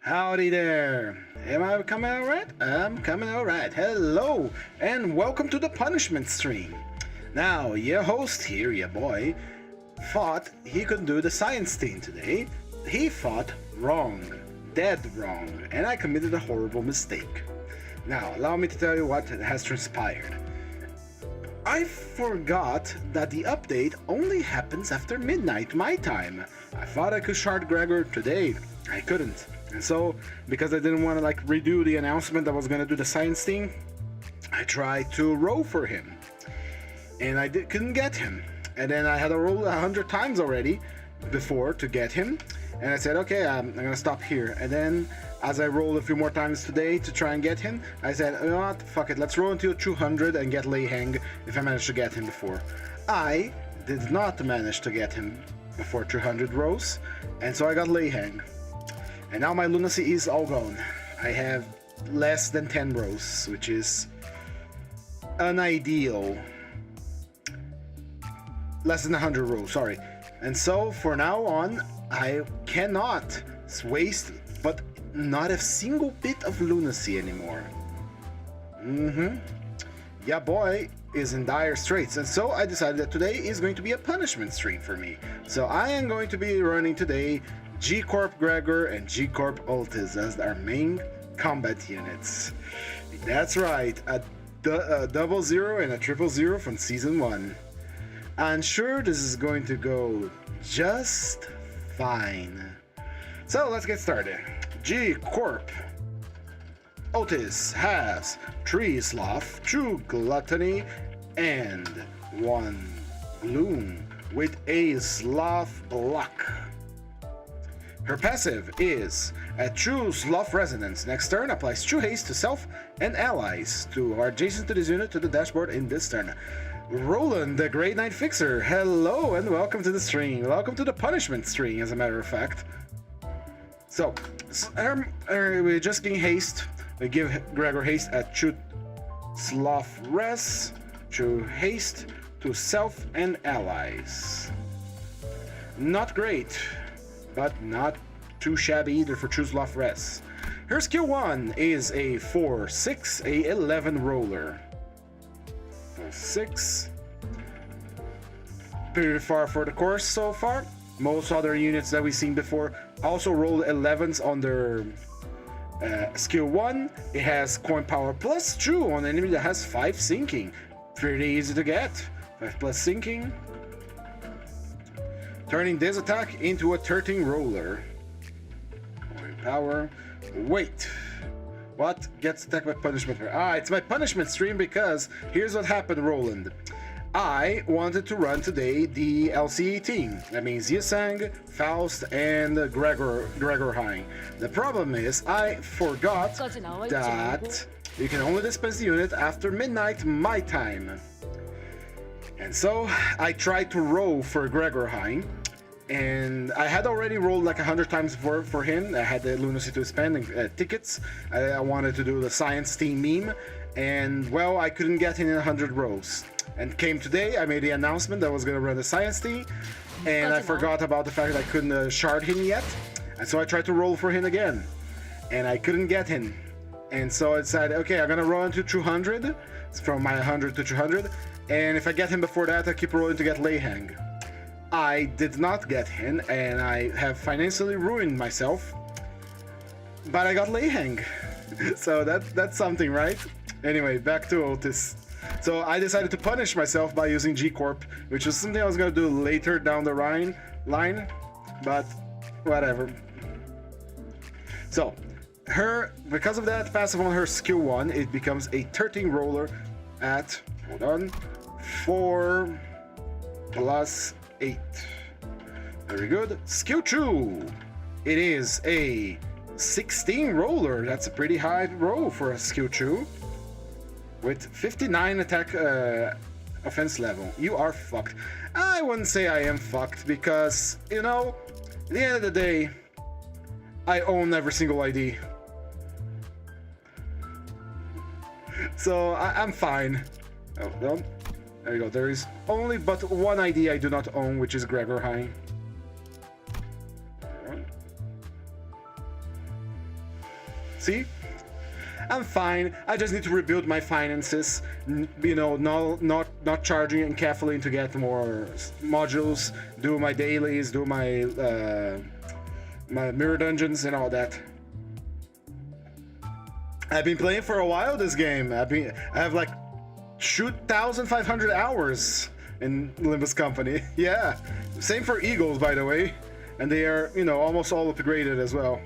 Howdy there. Am I coming out right? I'm coming out right. Hello, and welcome to the punishment stream. Now, your host here, your boy, thought he could do the science thing today. He thought wrong, dead wrong, and I committed a horrible mistake. Now, allow me to tell you what has transpired. I forgot that the update only happens after midnight my time. I thought I could shard Gregor today. I couldn't. And so, because I didn't want to redo the announcement that I was going to do the science thing, I tried to roll for him. And I couldn't get him. And then I had to roll 100 times already before to get him. And I said, okay, I'm going to stop here. And then, as I rolled a few more times today to try and get him, I said, you know what, fuck it, let's roll until 200 and get Lei Hang if I manage to get him before. I did not manage to get him before 200 rolls, and so I got Lei Hang. And now my lunacy is all gone. I have less than 10 rows, which is unideal. Less than 100 rows, sorry. And so, for now on, I cannot waste, but not a single bit of lunacy anymore. Yeah, boy is in dire straits, and so I decided that today is going to be a punishment stream for me. So I am going to be running today G-Corp Gregor and G-Corp Ultis as our main combat units. That's right, a 00 and a 000 from Season 1. I'm sure this is going to go just fine. So let's get started. G-Corp Otis has 3 Sloth, 2 Gluttony, and 1 Gloom with a Sloth block. Her passive is a True Sloth Resonance. Next turn, applies True Haste to self and allies who are adjacent to this unit to the dashboard in this turn. Roland, the Grade 9 Fixer, hello and welcome to the stream. Welcome to the punishment stream, as a matter of fact. So, we're just getting haste. We give Gregor haste at True Sloth Res, True Haste to self and allies. Not great, but not too shabby either for True Sloth Res. Her skill 1 is a 4-6, a 11 roller. 4-6. Pretty far for the course so far. Most other units that we've seen before also rolled 11s on their skill 1. It has coin power plus 2 on an enemy that has 5 sinking. Pretty easy to get. 5 plus sinking. Turning this attack into a 13 roller. Coin power. Wait. What gets attacked by punishment? It's my punishment stream because here's what happened, Roland. I wanted to run today the LCE team. That means Yisang, Faust, and Gregor Hein. The problem is I forgot that you can only dispense the unit after midnight my time. And so I tried to roll for Gregor Hein, and I had already rolled 100 times for him. I had the lunacy to spend and tickets. I wanted to do the science team meme, and well, I couldn't get in 100 rows. And came today, I made the announcement that I was going to run the science team, and I forgot about the fact that I couldn't shard him yet. And so I tried to roll for him again, and I couldn't get him. And so I decided, okay, I'm going to roll into 200, from my 100 to 200, and if I get him before that, I keep rolling to get Lei Hang. I did not get him, and I have financially ruined myself, but I got Lei Hang. So that's something, right? Anyway, back to Otis. So I decided to punish myself by using G-Corp, which is something I was going to do later down the line, but whatever. So, because of that passive on her skill 1, it becomes a 13 roller at, 4 plus 8. Very good. Skill 2, it is a 16 roller. That's a pretty high roll for a skill 2. With 59 attack offense level. You are fucked. I wouldn't say I am fucked because, you know, at the end of the day, I own every single ID. So I'm fine. Oh, no. There you go. There is only but one ID I do not own, which is Gregor Hein. See? I'm fine. I just need to rebuild my finances. You know, not charging and carefully to get more modules, do my dailies, do my my mirror dungeons and all that. I've been playing for a while this game. I have like 2,500 hours in Limbus Company. Yeah, same for Eagles, by the way, and they are, you know, almost all upgraded as well.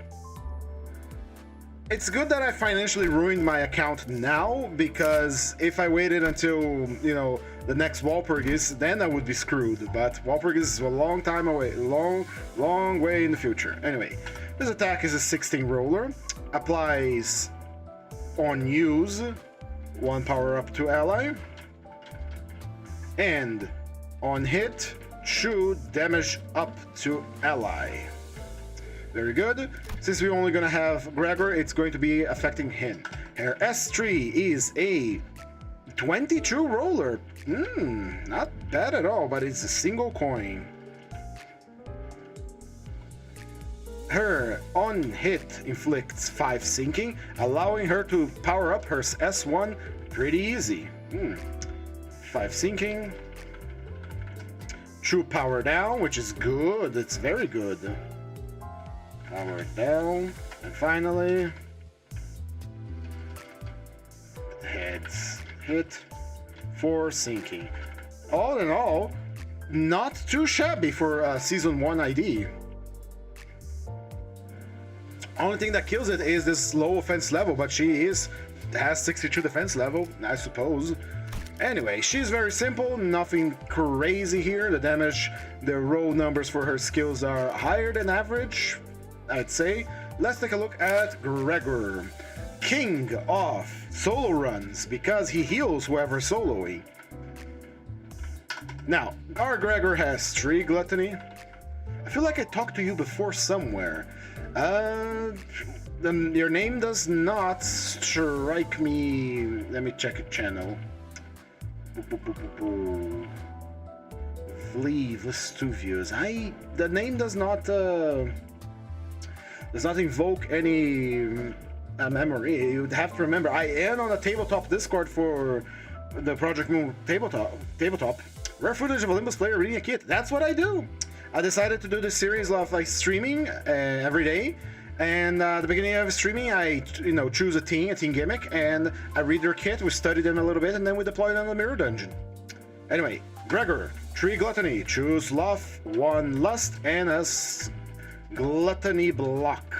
It's good that I financially ruined my account now, because if I waited until, you know, the next Walpurgis, then I would be screwed. But Walpurgis is a long time away, long way in the future. Anyway, this attack is a 16 roller, applies on use 1 power up to ally, and on hit 2 damage up to ally. Very good. Since we're only gonna have Gregor, it's going to be affecting him. Her S3 is a 22 roller. Not bad at all, but it's a single coin. Her on hit inflicts 5 sinking, allowing her to power up her S1 pretty easy. 5 sinking. 2 power down, which is good. It's very good. Power down, and finally heads hit 4 sinking. All in all, not too shabby for season 1 ID. Only thing that kills it is this low offense level, but she has 62 defense level, I suppose. Anyway, she's very simple, nothing crazy here. The damage, the roll numbers for her skills are higher than average, I'd say. Let's take a look at Gregor, king of solo runs, because he heals whoever's soloing. Now, our Gregor has 3 gluttony. I feel like I talked to you before somewhere. Your name does not strike me. Let me check a channel. Vestuvius. The name does not invoke any memory. You'd have to remember, I am on a tabletop Discord for the Project Moon tabletop. Rare footage of a Limbus player reading a kit. That's what I do. I decided to do this series of like streaming every day, and at the beginning of streaming, I choose a team gimmick, and I read their kit. We study them a little bit, and then we deploy them on the mirror dungeon. Anyway, Gregor, 3 gluttony, choose sloth, 1 lust, and a gluttony block.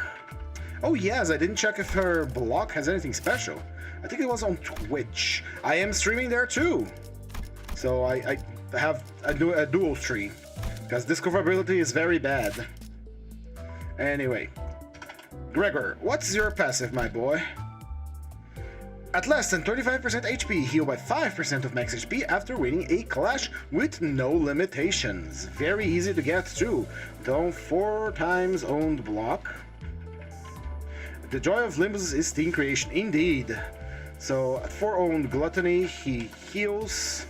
Oh yes, I didn't check if her block has anything special. I think it was on Twitch. I am streaming there too, so I have a dual stream, because discoverability is very bad. Anyway, Gregor, what's your passive, my boy? At less than 35% HP, heal by 5% of max HP after winning a clash with no limitations. Very easy to get too. Don't 4 times owned block. The joy of Limbus is team creation, indeed. So at 4 owned gluttony, he heals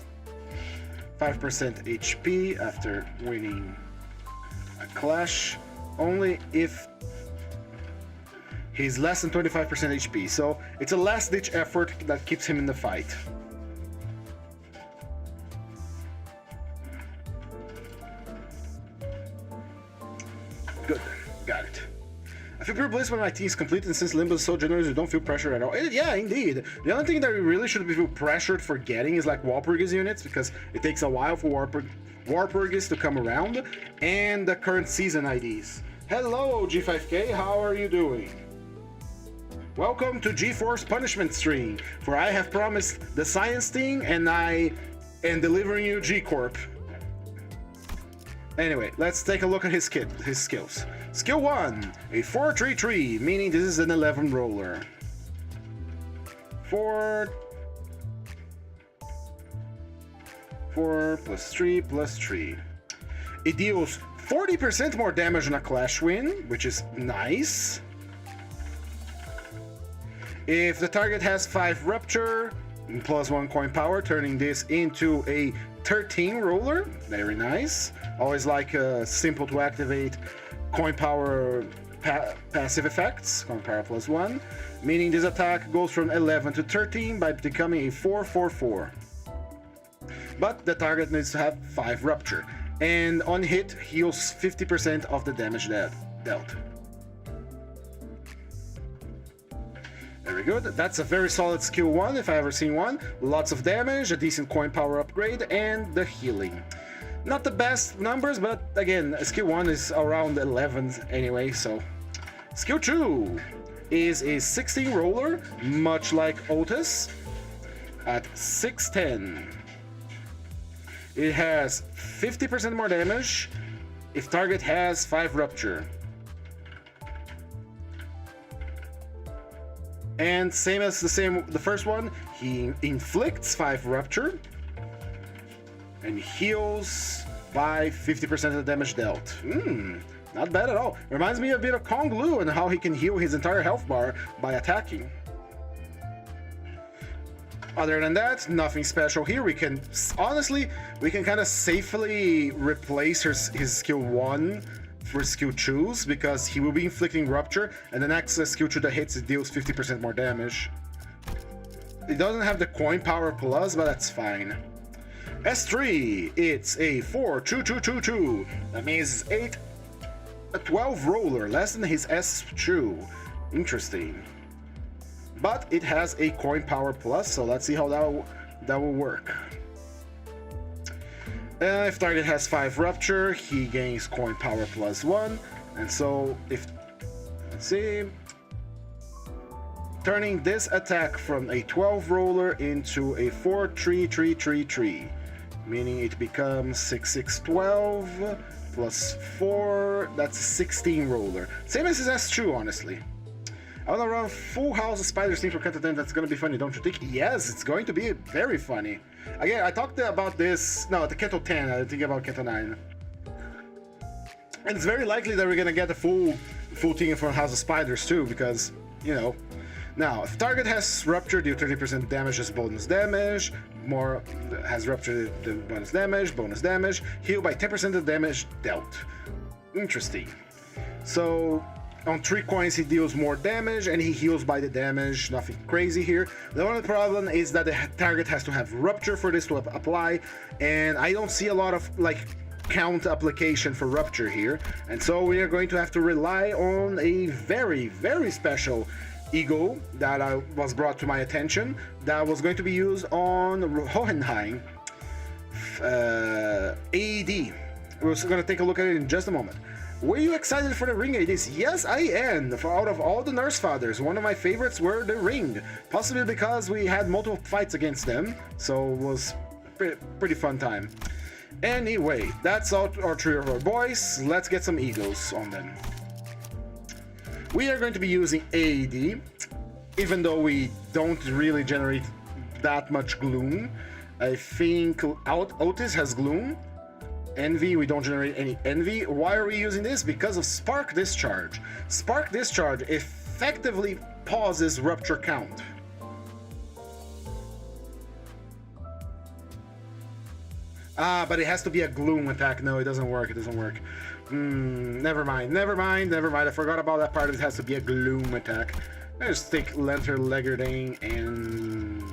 5% HP after winning a clash, only if he's less than 25% HP. So it's a last ditch effort that keeps him in the fight. Good, got it. I feel pure bliss when my team is complete, and since Limbus is so generous, you don't feel pressured at all. Yeah, indeed. The only thing that we really should feel pressured for getting is like Walpurgis units, because it takes a while for Walpurgis to come around, and the current season IDs. Hello, G5K, how are you doing? Welcome to G-Force Punishment Stream, for I have promised the science thing, and I am delivering you G-Corp. Anyway, let's take a look at his skills. Skill 1, a 4-3-3, meaning this is an 11 roller. 4 plus 3 plus 3. It deals 40% more damage on a clash win, which is nice. If the target has 5 rupture, plus 1 coin power, turning this into a 13 roller. Very nice. Always like simple to activate coin power passive effects, coin power plus 1, meaning this attack goes from 11 to 13 by becoming a 4/4/4. But the target needs to have 5 rupture, and on hit heals 50% of the damage dealt. Very good. That's a very solid skill 1 if I ever seen one. Lots of damage, a decent coin power upgrade, and the healing. Not the best numbers, but again, skill 1 is around 11 anyway, so. Skill 2 is a 16 roller, much like Otis, at 610. It has 50% more damage if target has 5 rupture. And same as the first one, he inflicts 5 rupture and heals by 50% of the damage dealt. Not bad at all. Reminds me a bit of Kong Lu and how he can heal his entire health bar by attacking. Other than that, nothing special here. We can, honestly, kind of safely replace his skill 1 for skill 2s because he will be inflicting rupture, and the next skill 2 that hits it deals 50% more damage. It doesn't have the coin power plus, but that's fine. S3, it's a 4/2/2/2/2. That means it's a 12 roller, less than his S2. Interesting. But it has a coin power plus, so let's see how that will work. If target has 5 rupture, he gains coin power plus 1, and so let's see, turning this attack from a 12 roller into a 4/3/3/3/3, meaning it becomes 6/6/12 plus 4, that's a 16 roller. Same as his S2, honestly. I wanna run full house of spiders team for Kanto 10. That's gonna be funny, don't you think? Yes, it's going to be very funny. Again, I talked about this, no, the Kanto 10, I think about Kanto 9. And it's very likely that we're gonna get a full team for House of Spiders too, because, you know. Now, if target has rupture, deal 30% damage as bonus damage, more has rupture, the bonus damage, heal by 10% of damage dealt. Interesting. So, on 3 coins he deals more damage and he heals by the damage, nothing crazy here. The only problem is that the target has to have rupture for this to apply, and I don't see a lot of like count application for rupture here, and so we are going to have to rely on a very, very special eagle that was brought to my attention that was going to be used on Hohenheim AED. We're going to take a look at it in just a moment. Were you excited for the ring ADs? Yes, I am. Out of all the Nurse Fathers, one of my favorites were the ring. Possibly because we had multiple fights against them, so it was pretty fun time. Anyway, that's all our 3 of our boys. Let's get some eagles on them. We are going to be using AED, even though we don't really generate that much gloom. I think Otis has gloom. Envy, we don't generate any envy. Why are we using this? Because of Spark Discharge. Spark Discharge effectively pauses rupture count. But it has to be a gloom attack. No, it doesn't work. It doesn't work. Never mind. I forgot about that part. It has to be a gloom attack. I just take Lenter Legerding and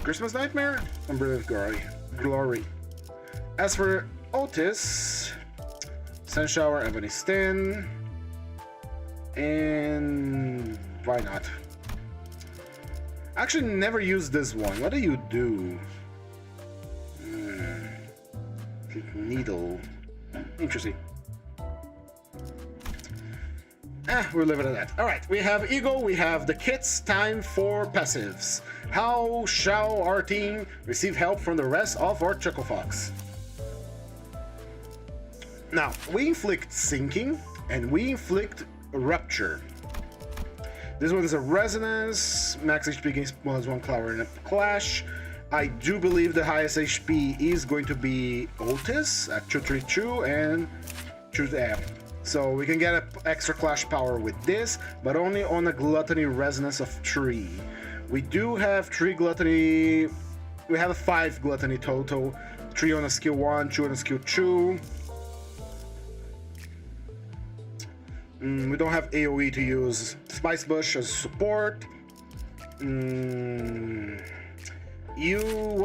Christmas Nightmare and Brilliant Glory. As for Otis, Sun Shower, Ebony Stin, and why not? Actually, never used this one. What do you do? Needle. Interesting. We'll leave it at that. Alright, we have Eagle, we have the kits. Time for passives. How shall our team receive help from the rest of our Chuckle Fox? Now, we inflict Sinking, and we inflict Rupture. This one is a Resonance, max HP gains +1 Clower in a Clash. I do believe the highest HP is going to be Otis at 232 and 2M. So we can get an extra Clash power with this, but only on a Gluttony Resonance of 3. We do have 3 Gluttony, we have a 5 Gluttony total, 3 on a skill 1, 2 on a skill 2. We don't have AoE to use. Spice Bush as support. What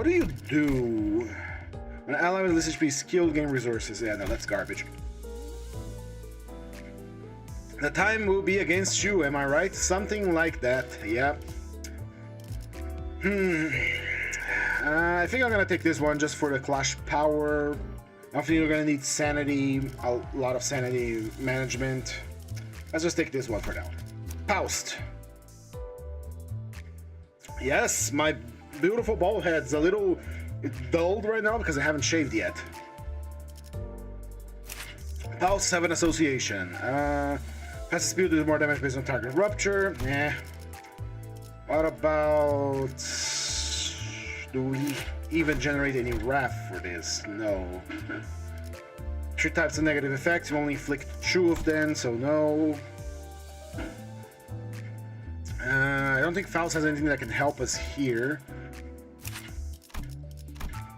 do you do? An ally with less HP skill gain resources. Yeah, no, that's garbage. The time will be against you, am I right? Something like that, yeah. I think I'm gonna take this one just for the clash power. I think you're gonna need sanity, a lot of sanity management. Let's just take this one for now. Faust. Yes, my beautiful bald head's a little dulled right now because I haven't shaved yet. Faust have an association. Passive speed does more damage based on target rupture. Eh. What about... do we even generate any wrath for this? No. 3 types of negative effects, you only inflict 2 of them, so no. I don't think Faust has anything that can help us here.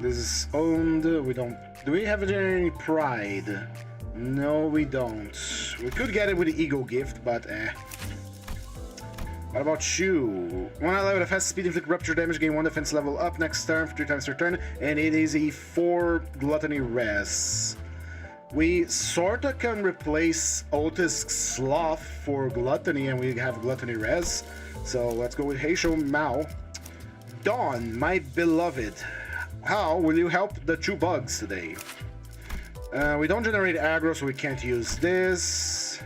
This is owned, we don't... Do we have any pride? No, we don't. We could get it with the ego gift, but eh. What about you? One ally with a fast speed inflict rupture damage, gain 1 defense level up next turn for 3 times per turn, and it is a 4 gluttony res. We sorta can replace Otis Sloth for gluttony, and we have gluttony res. So let's go with Heisho Mao. Dawn, my beloved. How will you help the 2 bugs today? We don't generate aggro, so we can't use this.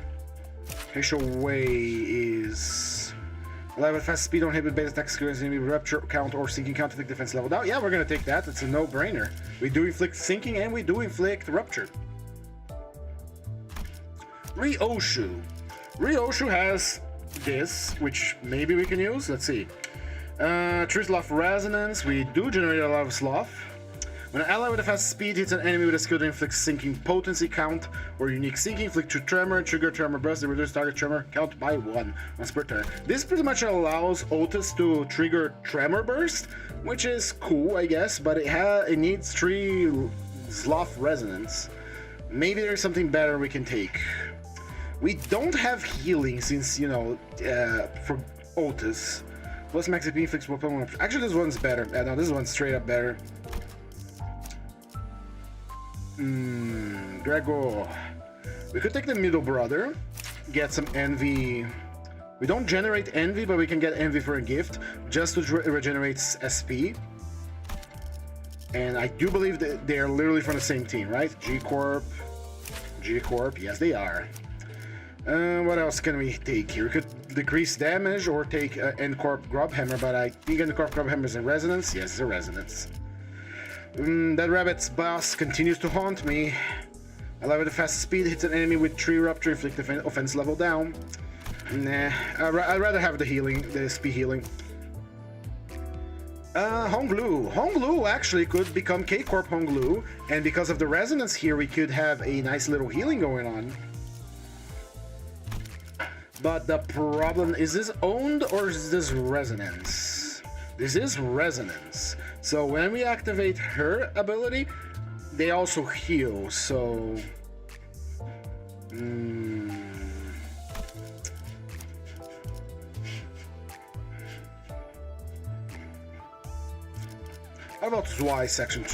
Heisho Wei is... Alive with fast speed, don't hit with base attack, experience enemy rupture count or sinking count to take defense level down. Yeah, we're gonna take that. It's a no-brainer. We do inflict sinking and we do inflict rupture. Ryoshu. Ryoshu has this, which maybe we can use. Let's see. True Sloth Resonance. We do generate a lot of Sloth. When an ally with a fast speed hits an enemy with a skill that inflicts sinking potency count or unique sinking, inflict tremor, trigger tremor burst, they reduce target tremor count by 1 once per turn. This pretty much allows Otis to trigger tremor burst, which is cool, I guess, but it needs 3 Sloth Resonance. Maybe there's something better we can take. We don't have healing since, you know, for Otis. Plus max HP inflicts weapon. Actually, this one's better. No, this one's straight up better. Gregor. We could take the middle brother, get some envy. We don't generate envy, but we can get envy for a gift, just to regenerate SP. And I do believe that they are literally from the same team, right? G-Corp. G-Corp, yes they are. What else can we take here? We could decrease damage or take N-Corp Grubhammer, but I think N-Corp Grubhammer is a resonance. Yes, it's a resonance. That rabbit's boss continues to haunt me. Alive with a fast speed, hits an enemy with 3 rupture, inflict offense level down. Nah, I'd rather have the healing, the SP healing. Honglu. Honglu actually could become G-Corp Honglu, and because of the resonance here, we could have a nice little healing going on. But the problem is this owned or is this resonance? This is resonance. So when we activate her ability, they also heal, so... How about Zwei section?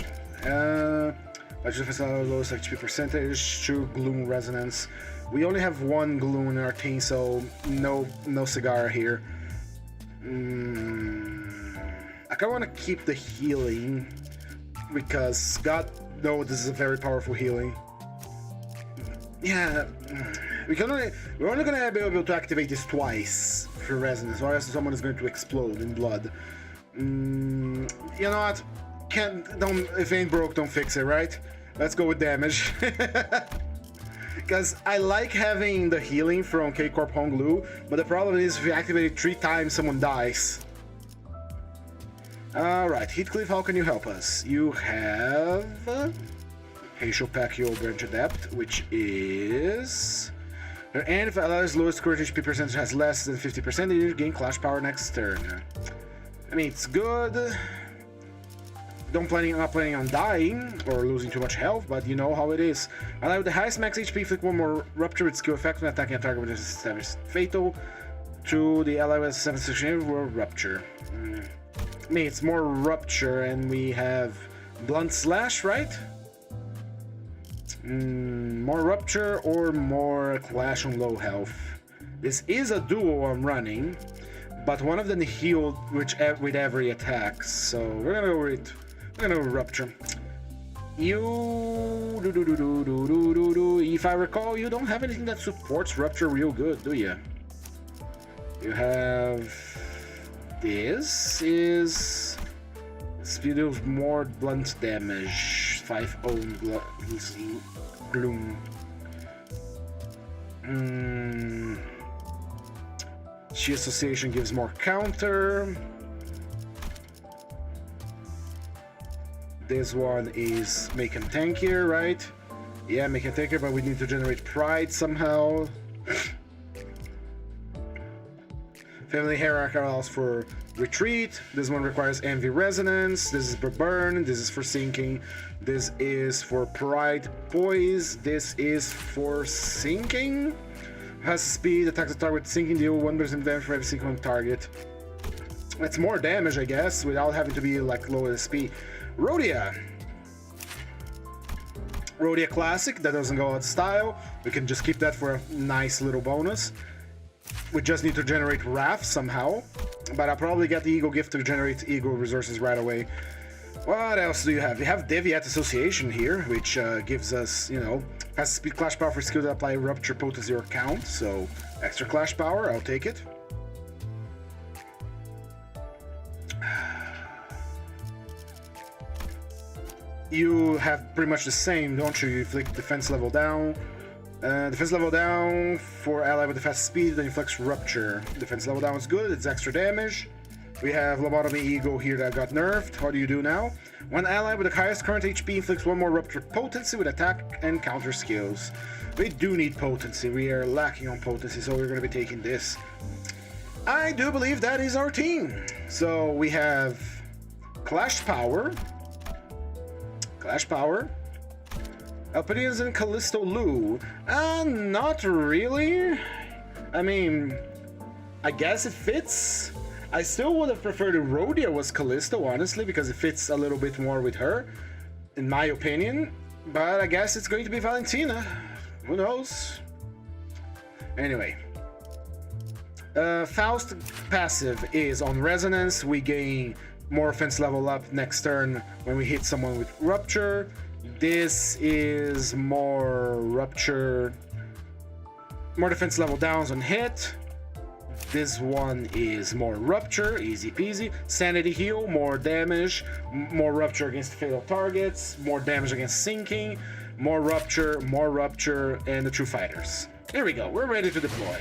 Lowest HP percentage, 2 Gloom Resonance. We only have 1 Gloom in our team, so no cigar here. I kind of want to keep the healing because God knows this is a very powerful healing. Yeah, we're only gonna be able to activate this twice for resonance, or else someone is going to explode in blood. You know what? If it ain't broke, don't fix it, right? Let's go with damage. Because I like having the healing from G-Corp Honglu, but the problem is if you activate it 3 times, someone dies. Alright, Heathcliff, how can you help us? You have... Heisho Pacquiao Branch Adept, which is... And if allows lowest current HP percentage has less than 50%, you gain Clash Power next turn. I mean, it's good. not planning on dying or losing too much health, but you know how it is. Ally with the highest max HP, inflict one more rupture with skill effect when attacking a target with established fatal. To the ally with 7 or rupture. I mean, it's more rupture, and we have blunt slash, right? More rupture or more clash on low health. This is a duo I'm running, but one of them healed with every attack, so we're gonna go with rupture. If I recall, you don't have anything that supports rupture real good, do you? You have this is deals more blunt damage, 5 own gloom. She association gives more counter. This one is make him tankier, right? Yeah, make him tankier, but we need to generate pride somehow. Family hierarchy allows for retreat. This one requires envy resonance. This is for burn. This is for sinking. This is for pride poise. This is for sinking. Has speed, attacks the target with sinking, deal 1% damage for every sinking on target. It's more damage, I guess, without having to be like low SP. Rhodia Classic, that doesn't go out of style. We can just keep that for a nice little bonus. We just need to generate Wrath somehow, but I'll probably get the Eagle Gift to generate Eagle resources right away. What else do you have? You have Deviate Association here, which gives us, you know, has speed clash power for skill that apply rupture potency or count, so extra clash power, I'll take it. You have pretty much the same, don't you? You inflict defense level down. Defense level down for ally with the fast speed, then inflicts rupture. Defense level down is good, it's extra damage. We have Lobotomy Ego here that got nerfed. How do you do now? One ally with the highest current HP inflicts one more rupture potency with attack and counter skills. We do need potency, we are lacking on potency, so we're going to be taking this. I do believe that is our team. So we have Clash Power. Alpinians and Callisto Lu. Not really. I mean, I guess it fits. I still would have preferred Rhodia was Callisto, honestly, because it fits a little bit more with her, in my opinion. But I guess it's going to be Valentina. Who knows? Anyway. Faust passive is on Resonance. We gain more offense level up next turn when we hit someone with Rupture. This is more Rupture, more defense level downs on hit. This one is more Rupture, easy peasy. Sanity heal, more damage, more Rupture against fatal targets, more damage against sinking, more Rupture, and the True Fighters. Here we go, we're ready to deploy.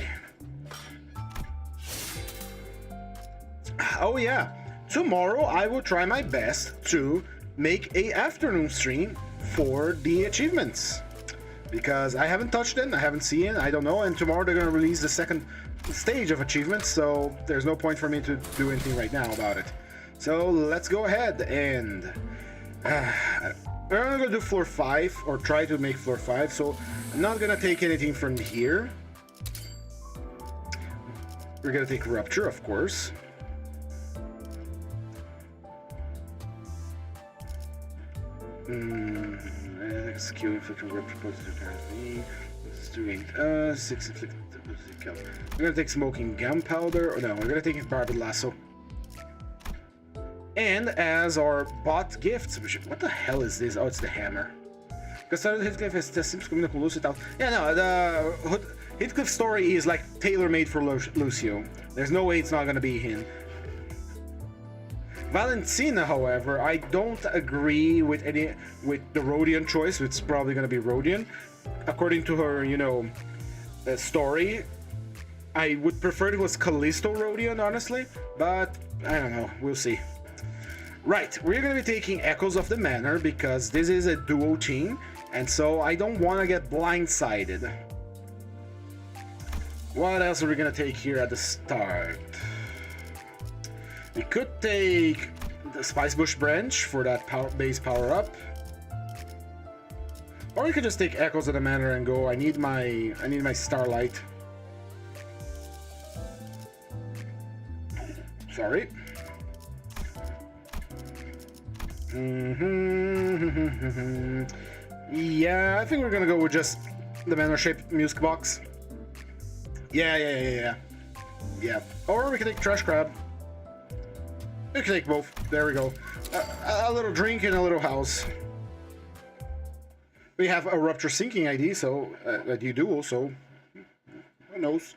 Oh yeah, tomorrow I will try my best to make a afternoon stream for the achievements, because I haven't touched it, I haven't seen it, I don't know, and tomorrow they're going to release the second stage of achievements, so there's no point for me to do anything right now about it. So let's go ahead and we're going to do floor 5, or try to make floor 5, so I'm not going to take anything from here. We're going to take Rupture, of course. Skill inflicted rupture potency apparently. This is doing 6 inflicted count. We're gonna take smoking gunpowder. Or no, we're gonna take barbed lasso. And as our bot gifts, what the hell is this? Oh, it's the hammer. Because Heathcliff seems combinando com Lucio e tal. Yeah, no, the Heathcliff story is like tailor-made for Lucio. There's no way it's not gonna be him. Valentina, however, I don't agree with the Rhodian choice. It's probably going to be Rhodian. According to her, you know, story, I would prefer it was Callisto Rhodian, honestly, but I don't know, we'll see. Right, we're going to be taking Echoes of the Manor because this is a duo team, and so I don't want to get blindsided. What else are we going to take here at the start? We could take the Spice Bush branch for that base power up. Or you could just take Echoes of the Manor and go, I need my Starlight. Sorry. Yeah, I think we're gonna go with just the Manor-shaped Music Box. Yeah. Or we can take Trash Crab. We can take both. There we go. A little drink and a little house. We have a Rupture Sinking ID, so that you do also. Who knows?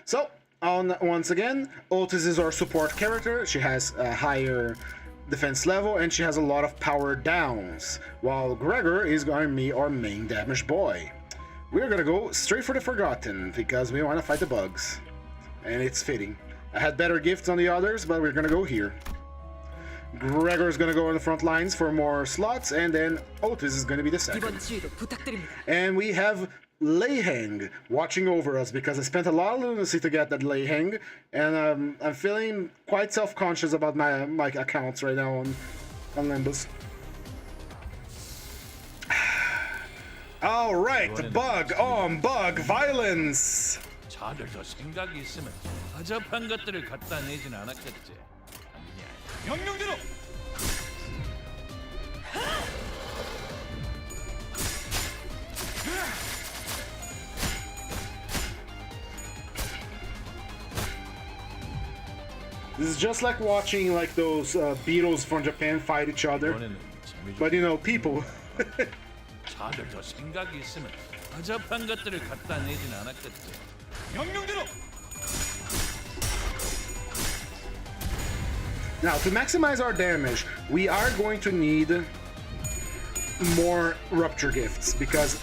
So, once again, Otis is our support character. She has a higher defense level and she has a lot of power downs, while Gregor is going to be our main damage boy. We're gonna go straight for the Forgotten because we want to fight the bugs, and it's fitting. I had better gifts on the others, but we're gonna go here. Gregor's gonna go on the front lines for more slots, and then Otis is gonna be the second. And we have Leiheng watching over us because I spent a lot of lunacy to get that Leiheng, and I'm feeling quite self-conscious about my accounts right now on Limbus. All right, bug on bug violence. 자들도 생각이 있으면 허접한 것들을 갖다 내진 않았겠지. 명령대로. This is just like watching like those Beatles from Japan fight each other, but you know, people. 자들도 생각이 있으면 허접한 것들을 갖다 내진 않았겠지. 명령대로. Now, to maximize our damage, we are going to need more Rupture Gifts, because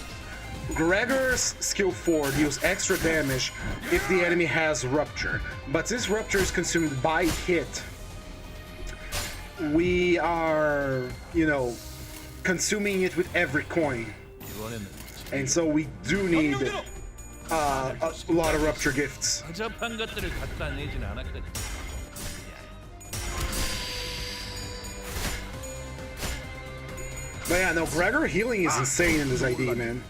Gregor's skill 4 deals extra damage if the enemy has Rupture. But since Rupture is consumed by hit, we are, you know, consuming it with every coin. And so we do need a lot of Rupture Gifts. But yeah, no, Gregor healing is insane in this ID, man.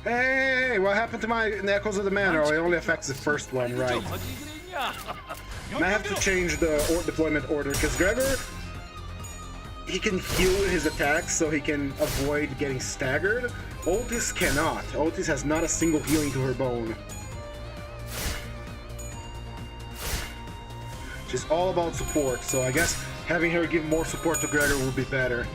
Hey, what happened to my Echoes of the Manor? Oh, it only affects the first one, right? I have to change the deployment order, because Gregor, he can heal his attacks so he can avoid getting staggered. Otis cannot. Otis has not a single healing to her bone. She's all about support, so I guess having her give more support to Gregor would be better.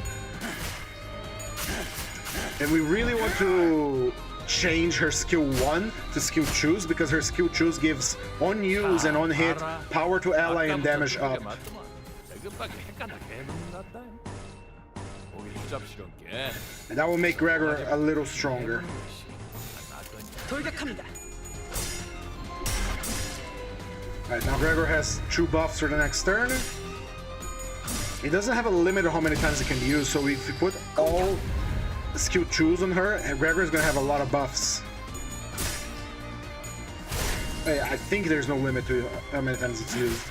And we really want to change her skill 1 to skill choose, because her skill choose gives on use and on hit power to ally and damage up. And that will make Gregor a little stronger. Alright, now Gregor has true buffs for the next turn. He doesn't have a limit of how many times he can use, so if we put all skill choose on her, Gregor is gonna have a lot of buffs. I think there's no limit to how many times it's used.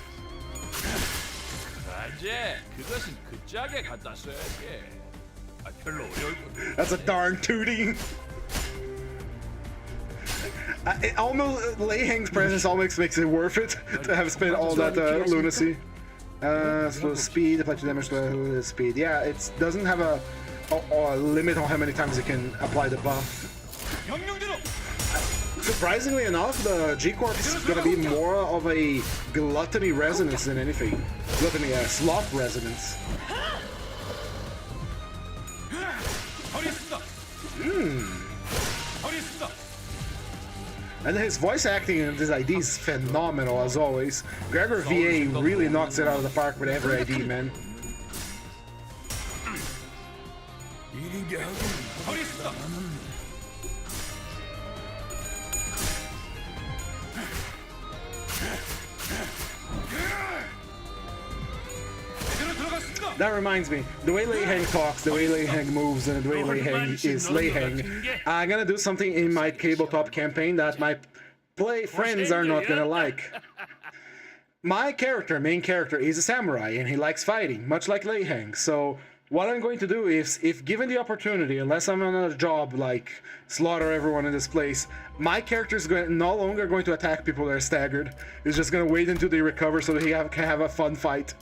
That's a darn tooting. Leiheng's presence almost makes it worth it to have spent all that lunacy. So speed, apply to damage to speed. Yeah, it doesn't have a limit on how many times you can apply the buff. Surprisingly enough, the G-Corp is gonna be more of a gluttony resonance than anything. Gluttony, sloth resonance. And his voice acting in this ID is phenomenal as always. Gregor VA really knocks it out of the park with every ID, man. That reminds me, the way Leiheng talks, the way Leiheng moves, and the way Leiheng is Leiheng, I'm gonna do something in my tabletop campaign that my friends are not gonna like. my main character, is a samurai and he likes fighting, much like Lei Heng. So what I'm going to do is, if given the opportunity, unless I'm on a job like slaughter everyone in this place, my character is no longer going to attack people that are staggered. He's just going to wait until they recover so that he can have a fun fight.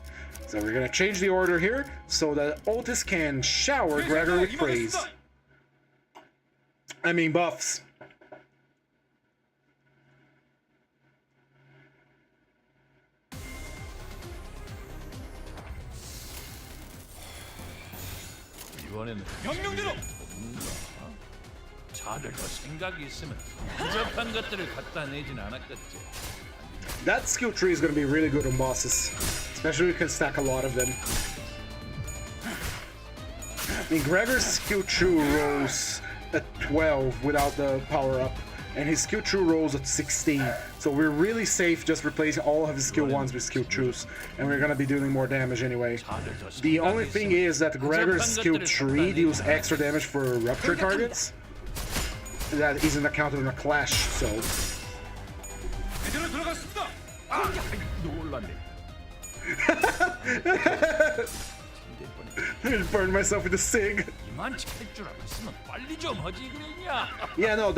So we're going to change the order here so that Otis can shower Gregor with praise. I mean buffs. 이번에는 명령대로 자들 더 생각이 있으면 복잡한 것들을 갖다 내진 않았겠지. That skill tree is going to be really good on bosses, especially if you can stack a lot of them. I mean, Gregor's skill tree rolls at 12 without the power up, and his skill tree rolls at 16. So we're really safe just replacing all of his skill 1s with skill 2s, and we're gonna be dealing more damage anyway. The only thing is that Gregor's skill tree deals extra damage for rupture targets. That isn't accounted in a clash, so. I burned myself with a cig. Yeah, no,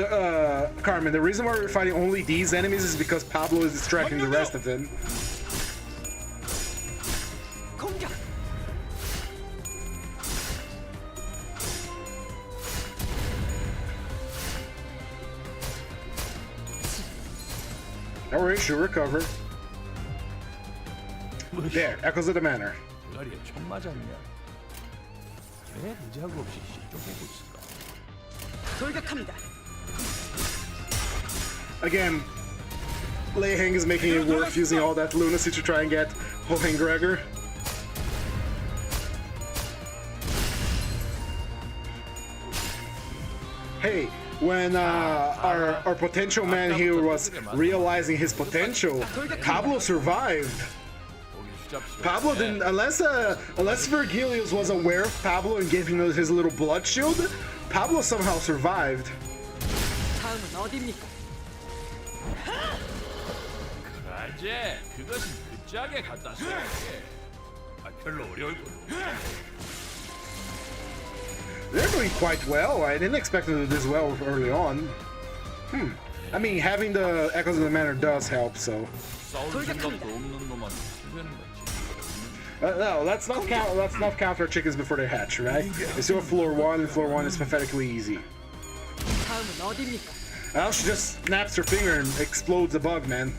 Carmen, the reason why we're fighting only these enemies is because Pablo is distracting the rest of them. Don't worry, she'll recover. There, Echoes of the Manor. Again, Lei Heng is making it worth using all that lunacy to try and get Hohen Gregor. Hey, when our potential man here was realizing his potential, Pablo survived. Pablo didn't, unless Virgilius was aware of Pablo and gave him his little blood shield, Pablo somehow survived. They're doing quite well. I didn't expect them to do this well early on. I mean, having the Echoes of the Manor does help, so. No, let's not count our chickens before they hatch, right? It's still floor 1, and floor 1 is pathetically easy. Now she just snaps her finger and explodes a bug, man.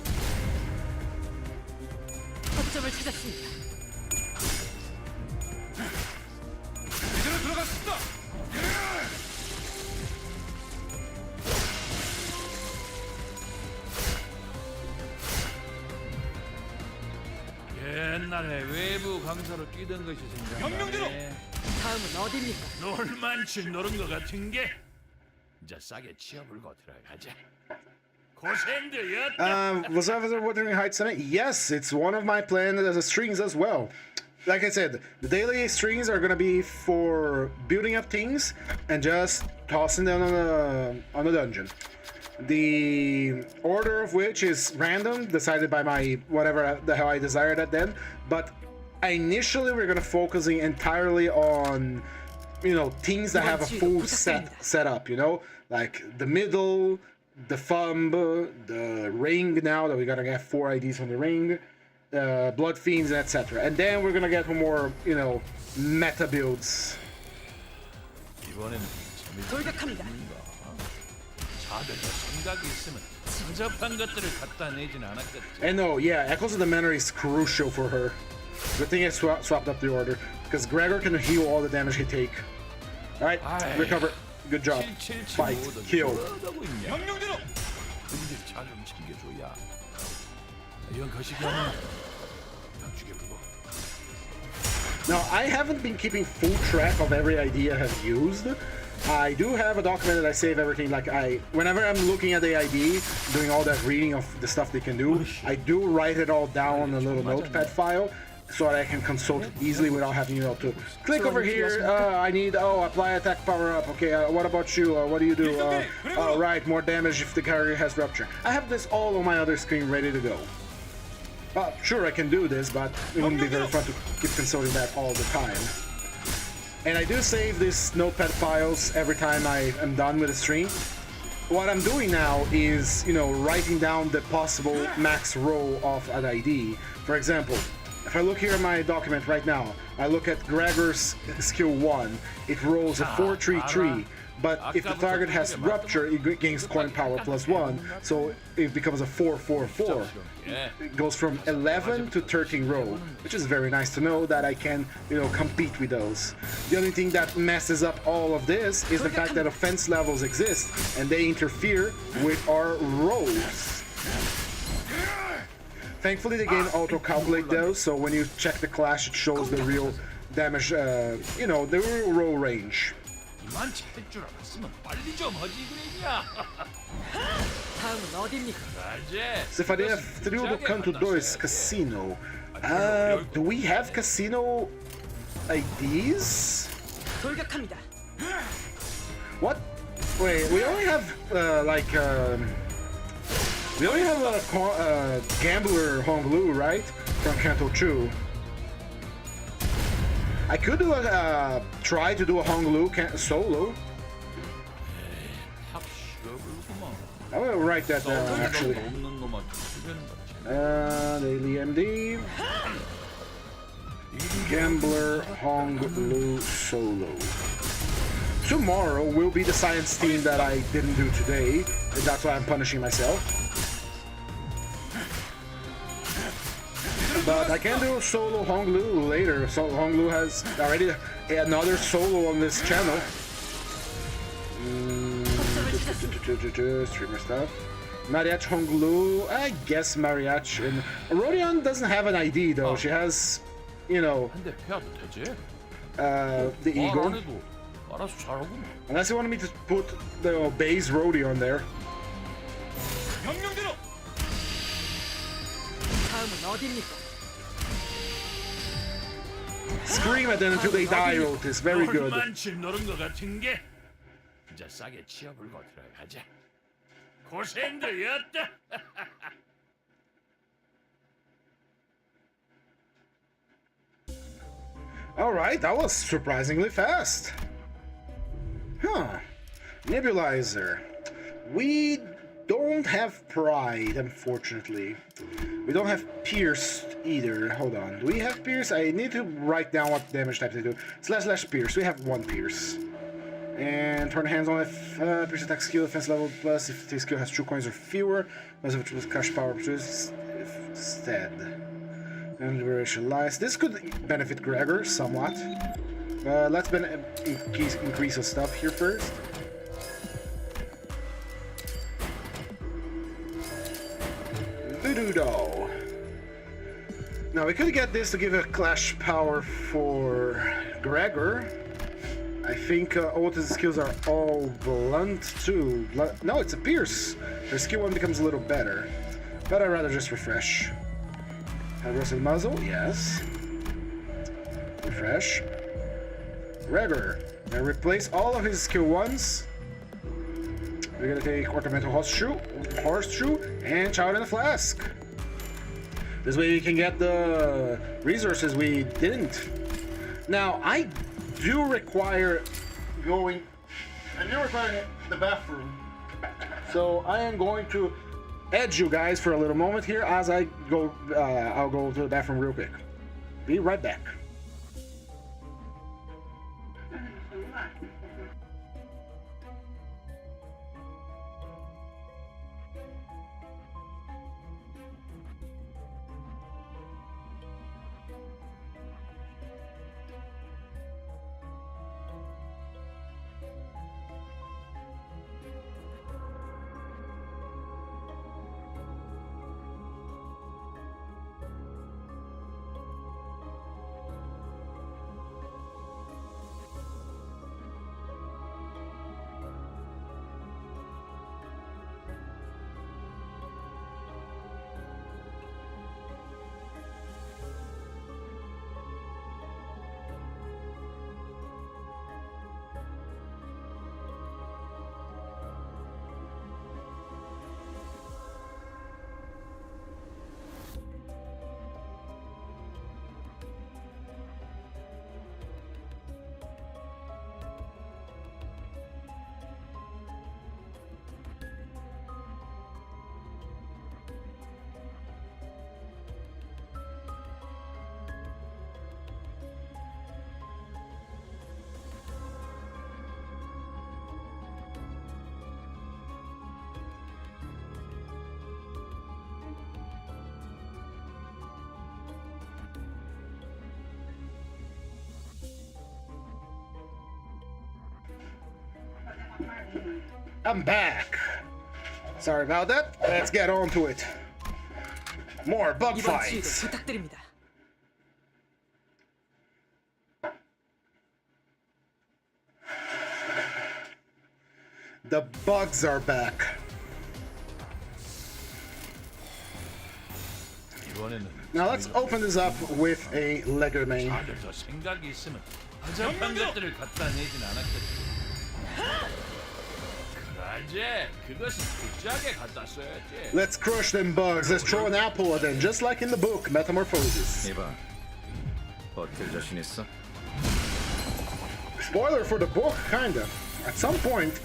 옛날에 외부 강사로 뛰던 것이 생각나네. 다음은 어디입니까? 놀만치 노른 것 같은 게 이제 싸게 치워불고 들어가자. 고생들이었다. Was I Wuthering Heights tonight? Yes, it's one of my planned as a strings as well. Like I said, the daily strings are gonna be for building up things and just tossing them on the dungeon. The order of which is random, decided by my whatever the hell I desire that then. But initially, we're gonna focusing entirely on, you know, things that have a full setup. You know, like the middle, the thumb, the ring. Now that we're gonna get 4 IDs from the ring, blood fiends, etc. And then we're gonna get more, you know, meta builds. And no, yeah, Echoes of the Manor is crucial for her. Good thing I swapped up the order, because Gregor can heal all the damage he take. Alright, recover. Good job. Fight. Kill. Now, I haven't been keeping full track of every ID I have used. I do have a document that I save everything. Like whenever I'm looking at the ID, doing all that reading of the stuff they can do, I do write it all down on a little notepad file, so that I can consult easily without having, you know, to click over here. I need apply attack power up. Okay, what about you? What do you do? Right, more damage if the character has rupture. I have this all on my other screen ready to go. Sure, I can do this, but it wouldn't be very fun to keep consulting that all the time. And I do save these notepad files every time I am done with a stream. What I'm doing now is, you know, writing down the possible max roll of an ID. For example, if I look here at my document right now, I look at Gregor's skill 1, it rolls a 4-3-3, but if the target has rupture, it gains coin power +1, so it becomes a 4-4-4. It goes from 11 to 13 roll, which is very nice to know that I can, you know, compete with those. The only thing that messes up all of this is the fact that offense levels exist, and they interfere with our rolls. Thankfully, the game auto-calculate those, so when you check the clash, it shows the real damage, you know, the real roll range. Cefaria Trio do Canto 2 Casino. Do we have casino IDs? What? Wait, we only have, we only have a gambler Honglu, right? From Kanto 2. I could do a try to do a Honglu solo. I will write that down actually. Daily MD. Gambler Honglu solo. Tomorrow will be the science team that I didn't do today. That's why I'm punishing myself. But I can do solo Honglu later. So Honglu has already another solo on this channel. Streamer stuff. Mariach Honglu, I guess Mariach. And Rodion doesn't have an ID though. She has, you know, the Eagle. Unless you wanted me to put the base Rodion there. Scream at them until they die, Otis. Very good. Alright, that was surprisingly fast. Huh. Nebulizer. We don't have Pride, unfortunately. We don't have Pierced either. Hold on. Do we have Pierce? I need to write down what damage type they do. / Pierce. We have 1 Pierce. And turn hands on if Pierce attack skill, defense level plus if the skill has 2 coins or fewer. Most of which was cash power instead. And Liberation Lies. This could benefit Gregor somewhat. Let's increase the stuff here first. Ludo. Now we could get this to give a clash power for Gregor. I think Otis' skills are all blunt too. No, it's a pierce. Their skill 1 becomes a little better. But I'd rather just refresh. Have rusted muzzle? Yes. Refresh. Gregor. Now replace all of his skill 1s. We're gonna take Ornamental Horseshoe, and Child in a Flask. This way we can get the resources we didn't. Now, I do require the bathroom. So I am going to edge you guys for a little moment here as I go, I'll go to the bathroom real quick. Be right back. I'm back. Sorry about that. Let's get on to it. More bug 이번 주의도 fights. 부탁드립니다. The bugs are back. 이번에는 Now let's open this up with a Lego main. 다들 더 생각이 있으면 허접한 것들을 갖다 내진 않았겠지. 그러지. 그것은 부지하게 갖다 써야지. Let's crush them bugs. Let's throw an apple at them, just like in the book Metamorphosis. 이봐, 버틸 자신 있어? Spoiler for the book, kinda. At some point,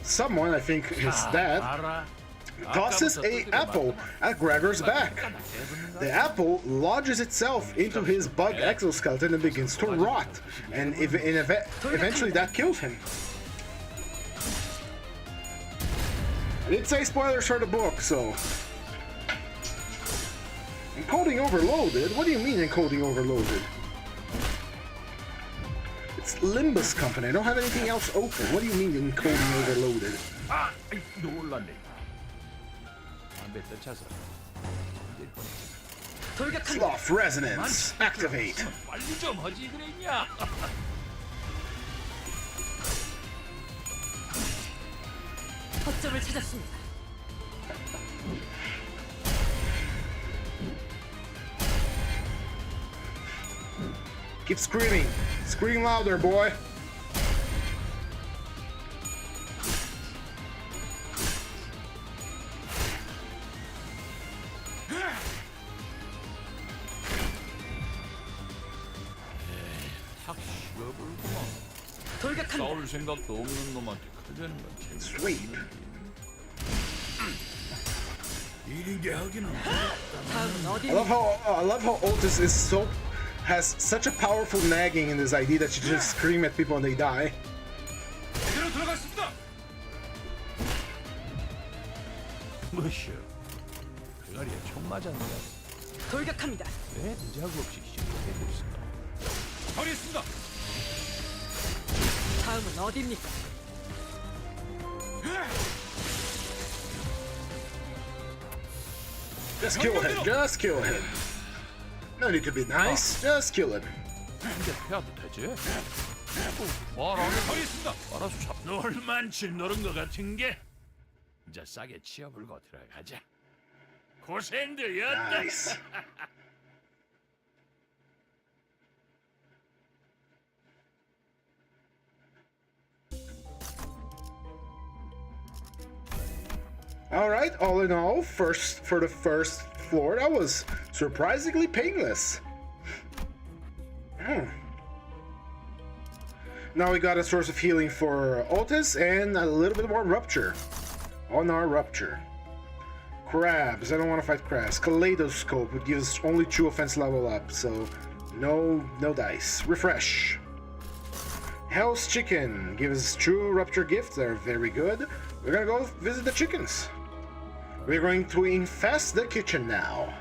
someone, I think his dad, 알아. tosses a apple at Gregor's back. The apple lodges itself into his bug exoskeleton and begins to rot, and eventually that kills him. I did say spoilers for the book, so. Encoding overloaded? What do you mean encoding overloaded? It's Limbus company. I don't have anything else open. What do you mean encoding overloaded? 아, 놀랐네. 담배 떼차서. 돌격합니다. Sloth resonance. Activate. 빨리 좀 하지 그랬냐? 허점을 찾았습니다. Keep screaming. Scream louder, boy. 탁 쉬어불구만. 돌격합니다. 싸울 생각도 없는 놈한테 크다는 건 Sweep. 일인게 하기는. 다음은 I 어디입니까? love how Otis has such a powerful nagging in this idea that you just scream at people and they die. 제대로 들어갔습니다. 뭐시여? 대가리에 총 맞았냐? 돌격합니다. 왜 무자고 없이 시작되고 있을까? 처리했습니다. 다음은 어디입니까? Just kill him. Just kill him. No need to be nice. Just kill him. 이제 패야도 되지? 말안 해. 처리했습니다. 알아서 잡. 놀만치 노른 것 같은 게 이제 싸게 치어불고 들어가자. 고생들였다. Nice. All right, all in all, for the first floor, that was surprisingly painless. Now we got a source of healing for Otis and a little bit more rupture on our rupture. Crabs, I don't want to fight crabs. Kaleidoscope would give us only 2 offense level up, so no dice. Refresh. Hell's Chicken gives us 2 rupture gifts, they're very good. We're gonna go visit the chickens. We're going to infest the kitchen now.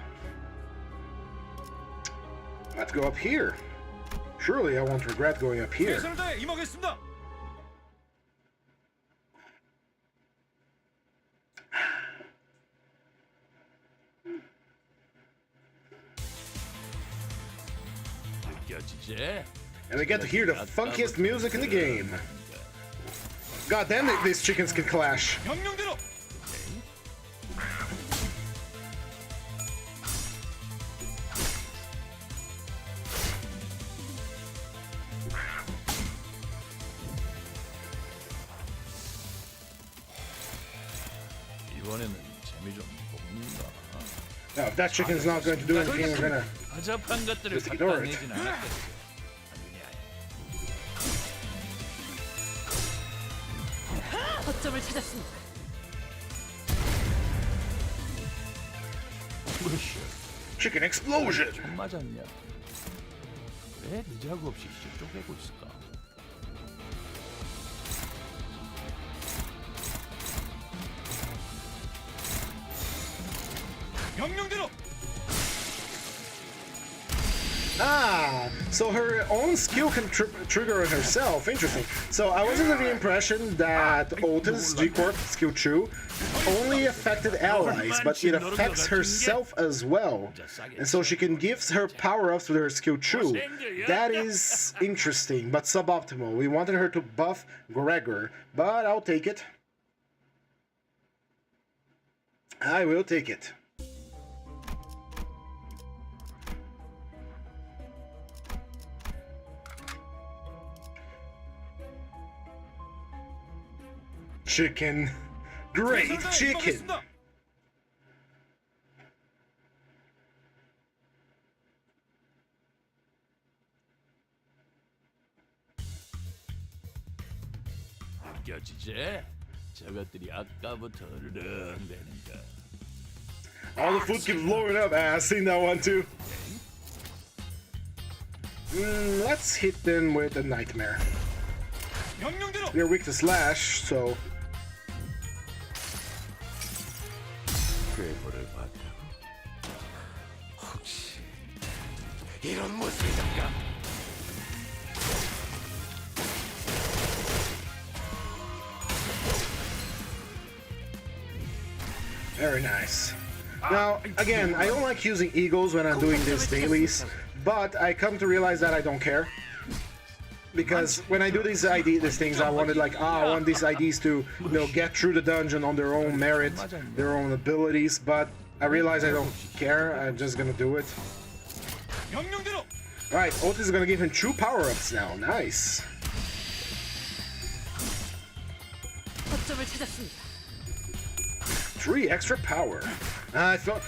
Let's go up here. Surely I won't regret going up here. 최선을 다해 임하겠습니다. 느껴지지? And we get to hear the funkiest music in the game. God damn it, these chickens can clash. 명령대로. 이번에는 재미 좀 봅니다. Now, if that chicken's not going to do anything, we're gonna. 허접한 것들을 Just 갖다 ignore it. 내진 않았겠지. 허점을 찾았습니다. 뭐시여? Chicken explosion! 총 맞았냐? 왜 느자고 없이 쪼개고 있을까? 명령대로. Ah! So her own skill can trigger herself. Interesting. So I was under the impression that Otis G-Corp skill 2 only affected allies, but it affects herself as well. And so she can give her power-ups with her skill 2. That is interesting, but suboptimal. We wanted her to buff Gregor, but I'll take it. I will take it. Chicken. Great chicken. 느껴지지? 저것들이 아까부터 으르렁대는 거. All the food keeps blowing up. I've seen that one too. Let's hit them with a nightmare. They're weak to slash, so. 괴물을 봤다고? 혹시 이런 모습이던가? Very nice. Now, again, I don't like using eagles when I'm doing these dailies, but I come to realize that I don't care. Because when I do these things, I wanted I want these IDs to, get through the dungeon on their own merit, their own abilities, but I realize I don't care. I'm just gonna do it. Alright, Otis is gonna give him 2 power-ups now. Nice. 거점을 찾았습니다. 3 extra power. I thought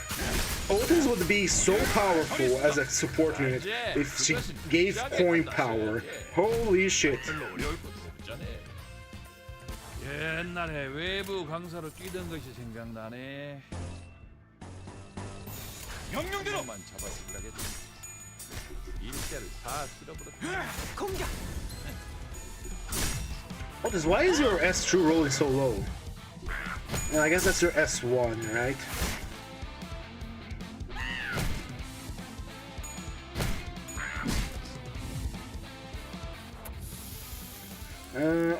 Otis would be so powerful as a support unit if she gave coin power. Holy shit. 옛날에 외부 강사로 뛰던 것이 생각나네. 명령대로만 잡았으려겠지. 일대를 다 쓸어버렸다. 공격. Otis, why is your S2 rolling so low? I guess that's your S1, right?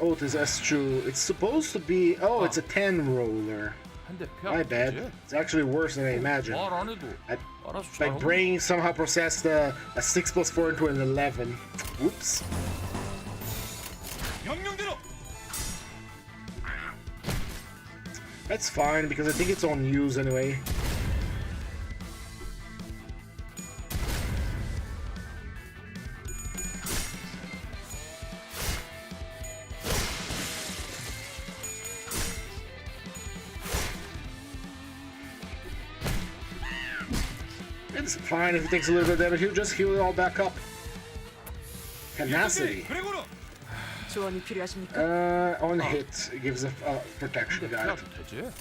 Otis S2. It's supposed to be. Oh, it's a 10 roller. My bad. It's actually worse than I imagined. My brain somehow processed a 6 plus 4 into an 11. Whoops. That's fine because I think it's on use anyway. It's fine if it takes a little bit of damage. He'll just heal it all back up. Tenacity. 조언이 필요하십니까? On hit, it gives a protection. Got it. 되지?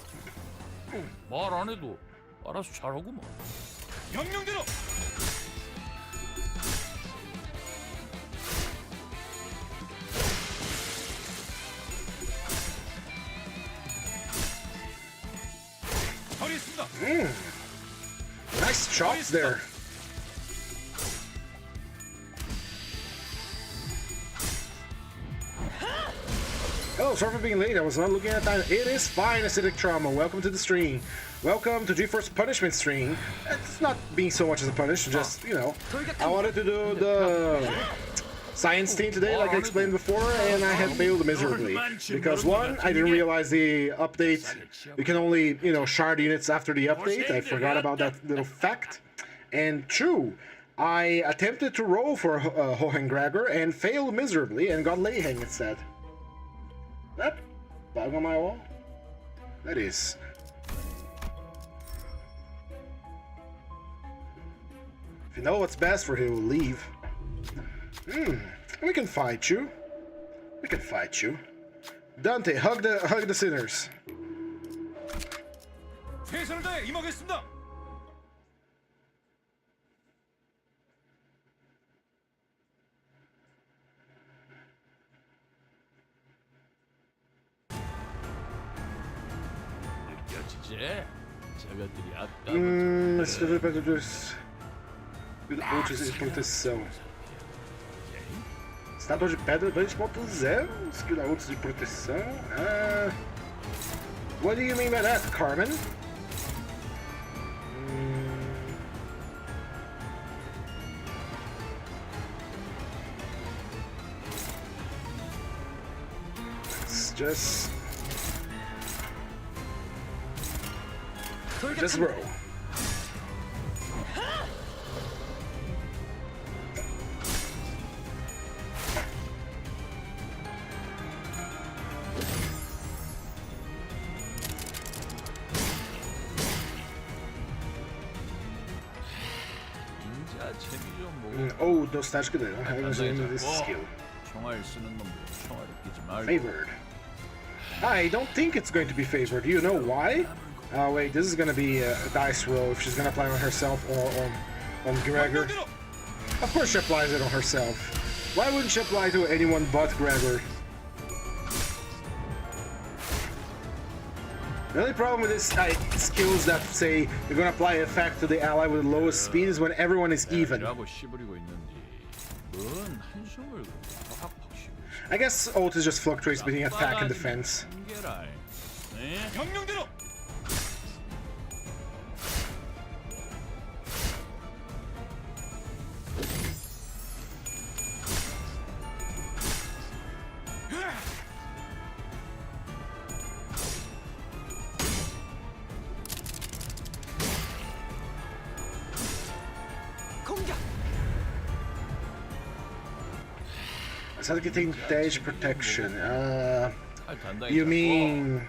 말 안 해도 알아서 잘하구만. 명령대로. Nice chops there. Oh, sorry for being late. I was not looking at time. It is fine, Acidic Trauma. Welcome to the stream. Welcome to GeForce Punishment stream. It's not being so much as a punish, just, I wanted to do the science team today, like I explained before, and I have failed miserably. Because one, I didn't realize the update, you can only, shard units after the update. I forgot about that little fact. And two, I attempted to roll for Hohengregor and failed miserably and got Leyhang instead. That bug on my wall? That is. If you know what's best for him, we'll leave. We can fight you. We can fight you. Dante, hug the sinners. 최선을 다해 임하겠습니다. 저것들이 아까 Let's do better do this. With Otis in proteção. Estátua de pedra 2.0, skill da outros de proteção. What do you mean by that, Carmen? Let's just roll. Oh, nostalgic. I don't have this skill. 총알 쓰는 놈들 총알을 끼지 말고. Favored. I don't think it's going to be favored. Do you know why? Oh wait, this is gonna be a dice roll if she's gonna apply on herself or on Gregor. Of course she applies it on herself. Why wouldn't she apply to anyone but Gregor? The only problem with this skills that say you're gonna apply effect to the ally with the lowest speed is when everyone is even. I guess ult just fluctuates between attack and defense. So they can dash protection. You mean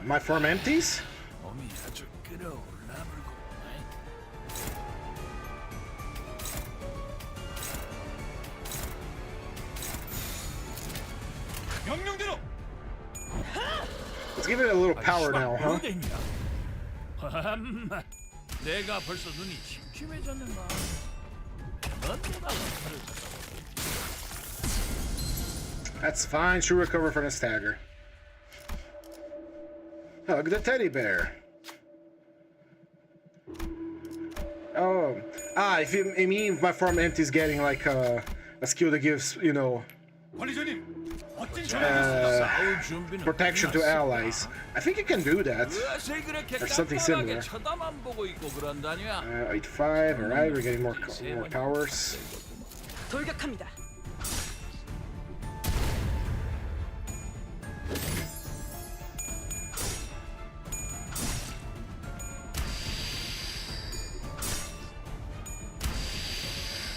my farm empties? Let's give it a little power now, huh? 내가 벌써 눈이 침침해졌는가? That's fine. She'll recover from the stagger. Hug the teddy bear. Oh, if you, I mean, if my farm empty is getting like a skill that gives, you know, protection to allies. I think you can do that. Or something similar. 8-5, alright, we're getting more powers. 돌격합니다.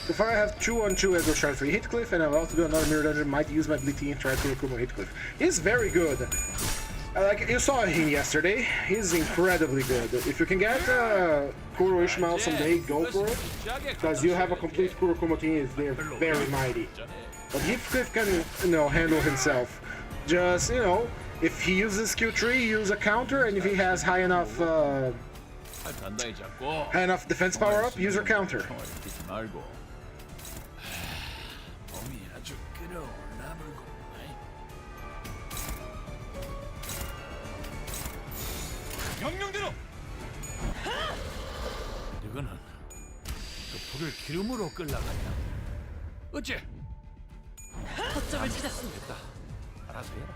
So far I have 2-on-2 Edward Shard 3 Heathcliff, and I'm about to do another mirror dungeon. Might use my ability and try to Kurokumo Heathcliff. He's very good. Like you saw him yesterday, he's incredibly good. If you can get Kuro Ishmael someday, go for it. Because you have a complete Kurokumo team, they're very mighty. But Heathcliff can, you know, handle himself. Just, you know, if he uses Q3, use a counter, and if he has high enough defense power up, use your counter. 이거는 그 불을 기름으로 끌라가냐? 어째? 거점을 찾았습니다. 알아서 해라.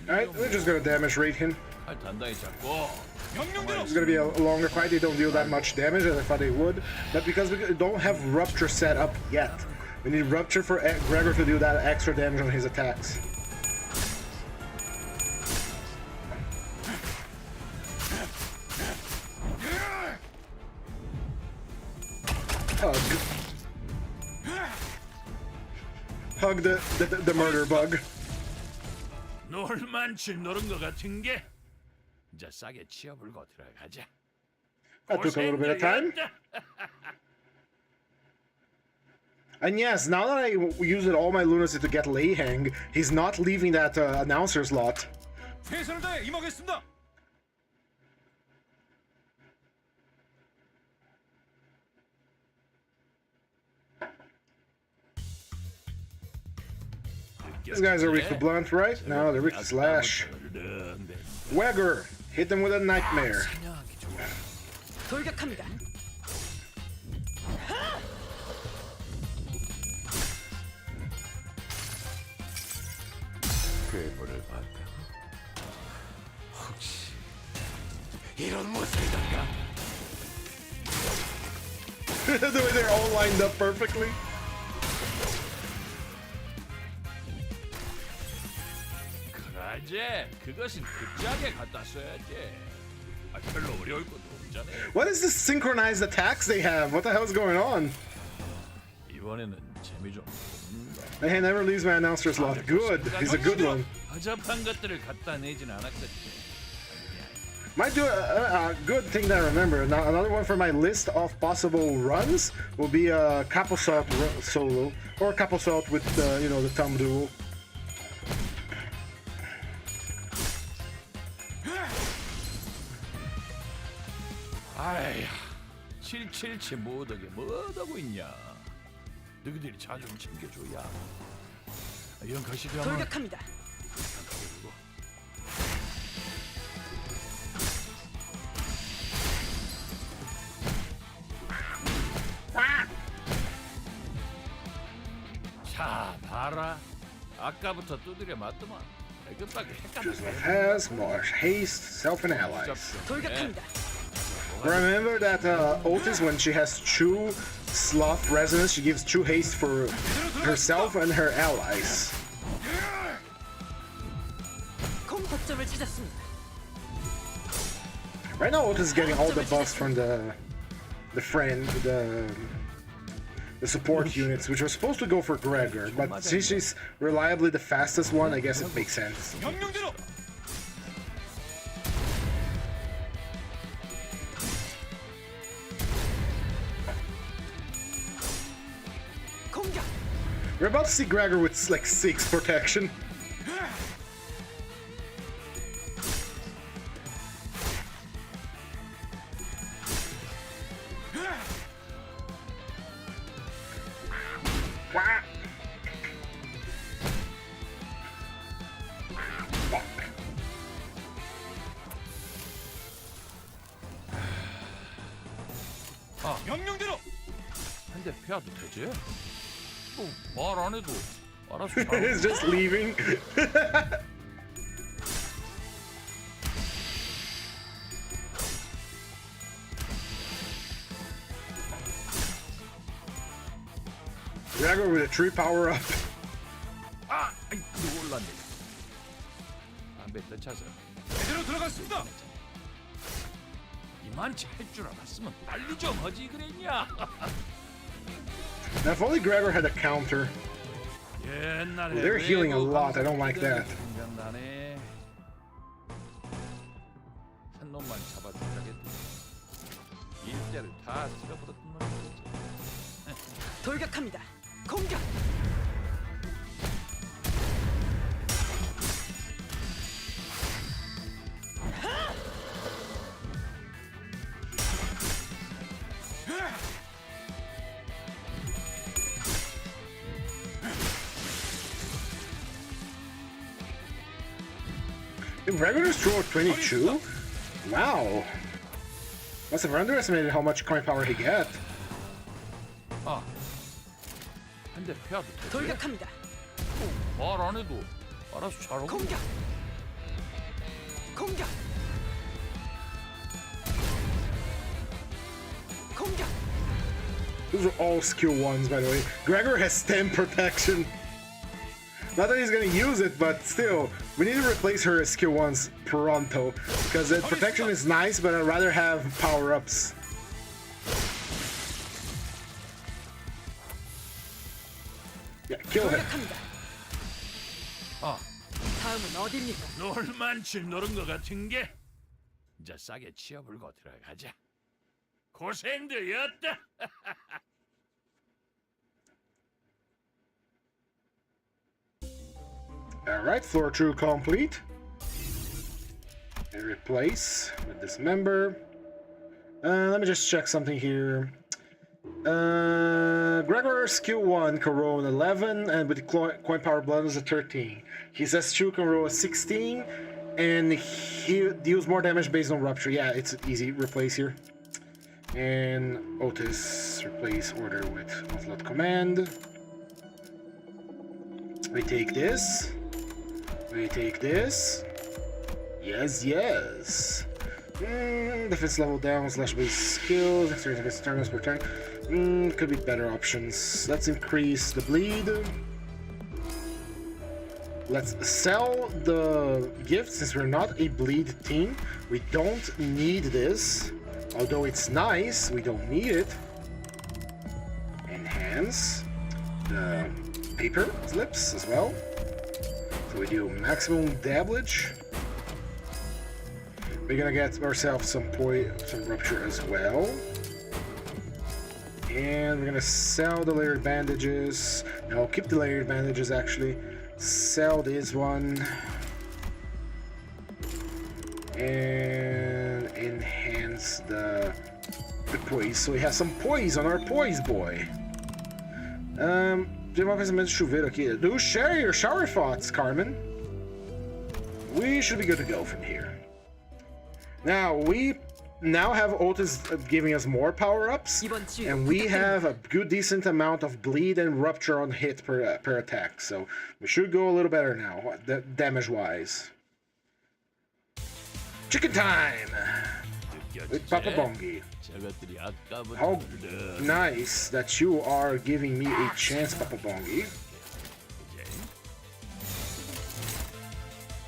Alright, we're just gonna damage rate him. 단단히 잡고. It's gonna be a longer fight. They don't deal that much damage as I thought they would, but because we don't have Rupture set up yet, we need Rupture for Gregor to do that extra damage on his attacks. Hug the murder bug. 놀만치 노른 것 같은 게 이제 싸게 치워불고 들어가자. That took a little bit of time. And yes, now that I used all my lunacy to get Lei Hang, he's not leaving that announcer slot. 최선을 다해 임하겠습니다. These guys are weak to blunt, right? No, they're weak to slash. Wagger, hit them with a nightmare. 돌격합니다. 괴물을 봤다. 혹시 이런 모습이던가? The way they're all lined up perfectly. 그러지. 그것은 급하게 갖다 써야지. 별로 어려울 것도 없잖아. What is this synchronized attacks they have? What the hell is going on? 이번에는 재미 좀. He never leaves my announcer slot. Good. He's a good one. 허접한 것들을 갖다 내진 않았겠지. Might do a good thing that I remember. Now, another one for my list of possible runs will be a Capo Salt solo or Capo Salt with you know, the thumb duel. 아이, 777 못하게 뭐하고 있냐? 너희들이 차 좀 챙겨줘야. 이런 거시기하면 돌격합니다. 자, 봐라. 아까부터 두드려 맞더만. 급하게 Just 헷갈렸어. has more haste, self, and allies. 돌격합니다. Remember that Otis, when she has true sloth resonance, she gives true haste for herself and her allies. 거점을 찾았습니다. Right now, Otis is getting all the buffs from the support units, which were supposed to go for Gregor, but since she's reliably the fastest one, I guess it makes sense. 공격. We're about to see Gregor with like 6 protection. 명령대로. 한 대 패야도 되지? 말 안 해도 알아서 잘. He's just leaving. Gregor with a tree power up. 아, 놀랐네. 담배 떼차서. 제대로 들어갔습니다. 이만 찰줄 알았으면 빨리 좀 하지 그랬냐? Now, if only Gregor had a counter. 옛날에 They're healing a lot. I don't like that. 생각나네. 한 놈만 잡아주자겠다. 일자를 다 쓸어버렸던 놈이지. 돌격합니다. 공격. Did Gregor just throw 22? Wow. Must have underestimated how much coin power he got. 아, 한 대 패야도 되지? 돌격합니다. 말 안 해도 알아서 잘하고. 공격. 공격. 공격. Those are all skill 1s, by the way. Gregor has stem protection. Not that he's gonna use it, but still, we need to replace her as skill 1s pronto. Because the protection is nice, but I'd rather have power-ups. Yeah, kill him. 돌격합니다. 아, 다음은 어디입니까? 놀만치 노른 것 같은 게 이제 싸게 치어불고 들어가자. 고생들이었다. Alright, floor 2 complete. And replace with this member. Let me just check something here. Gregor skill 1 can roll an 11, and with the coin power blunders a 13. His S2 can roll a 16, and he deals more damage based on rupture. Yeah, it's easy replace here. And Otis replace order with Onslaught command. We take this. We take this. Yes, yes. Defense level down, slash base skills, experience turns per turn. Could be better options. Let's increase the bleed. Let's sell the gift since we're not a bleed team. We don't need this. Although it's nice, we don't need it. Enhance the paper slips as well. So we do maximum damage. We're gonna get ourselves some rupture as well. And we're gonna sell the layered bandages. No, keep the layered bandages actually. Sell this one. And enhance the poise. So we have some poise on our poise boy. Tem uma pensamento de chuveiro aqui. Do share your shower thoughts, Carmen. We should be good to go from here. Now, we now have Otis giving us more power-ups, and we have a good decent amount of bleed and rupture on hit per attack, so we should go a little better now, damage-wise. Chicken time! With Papa Bongi. How nice that you are giving me a chance, Papa Bongi.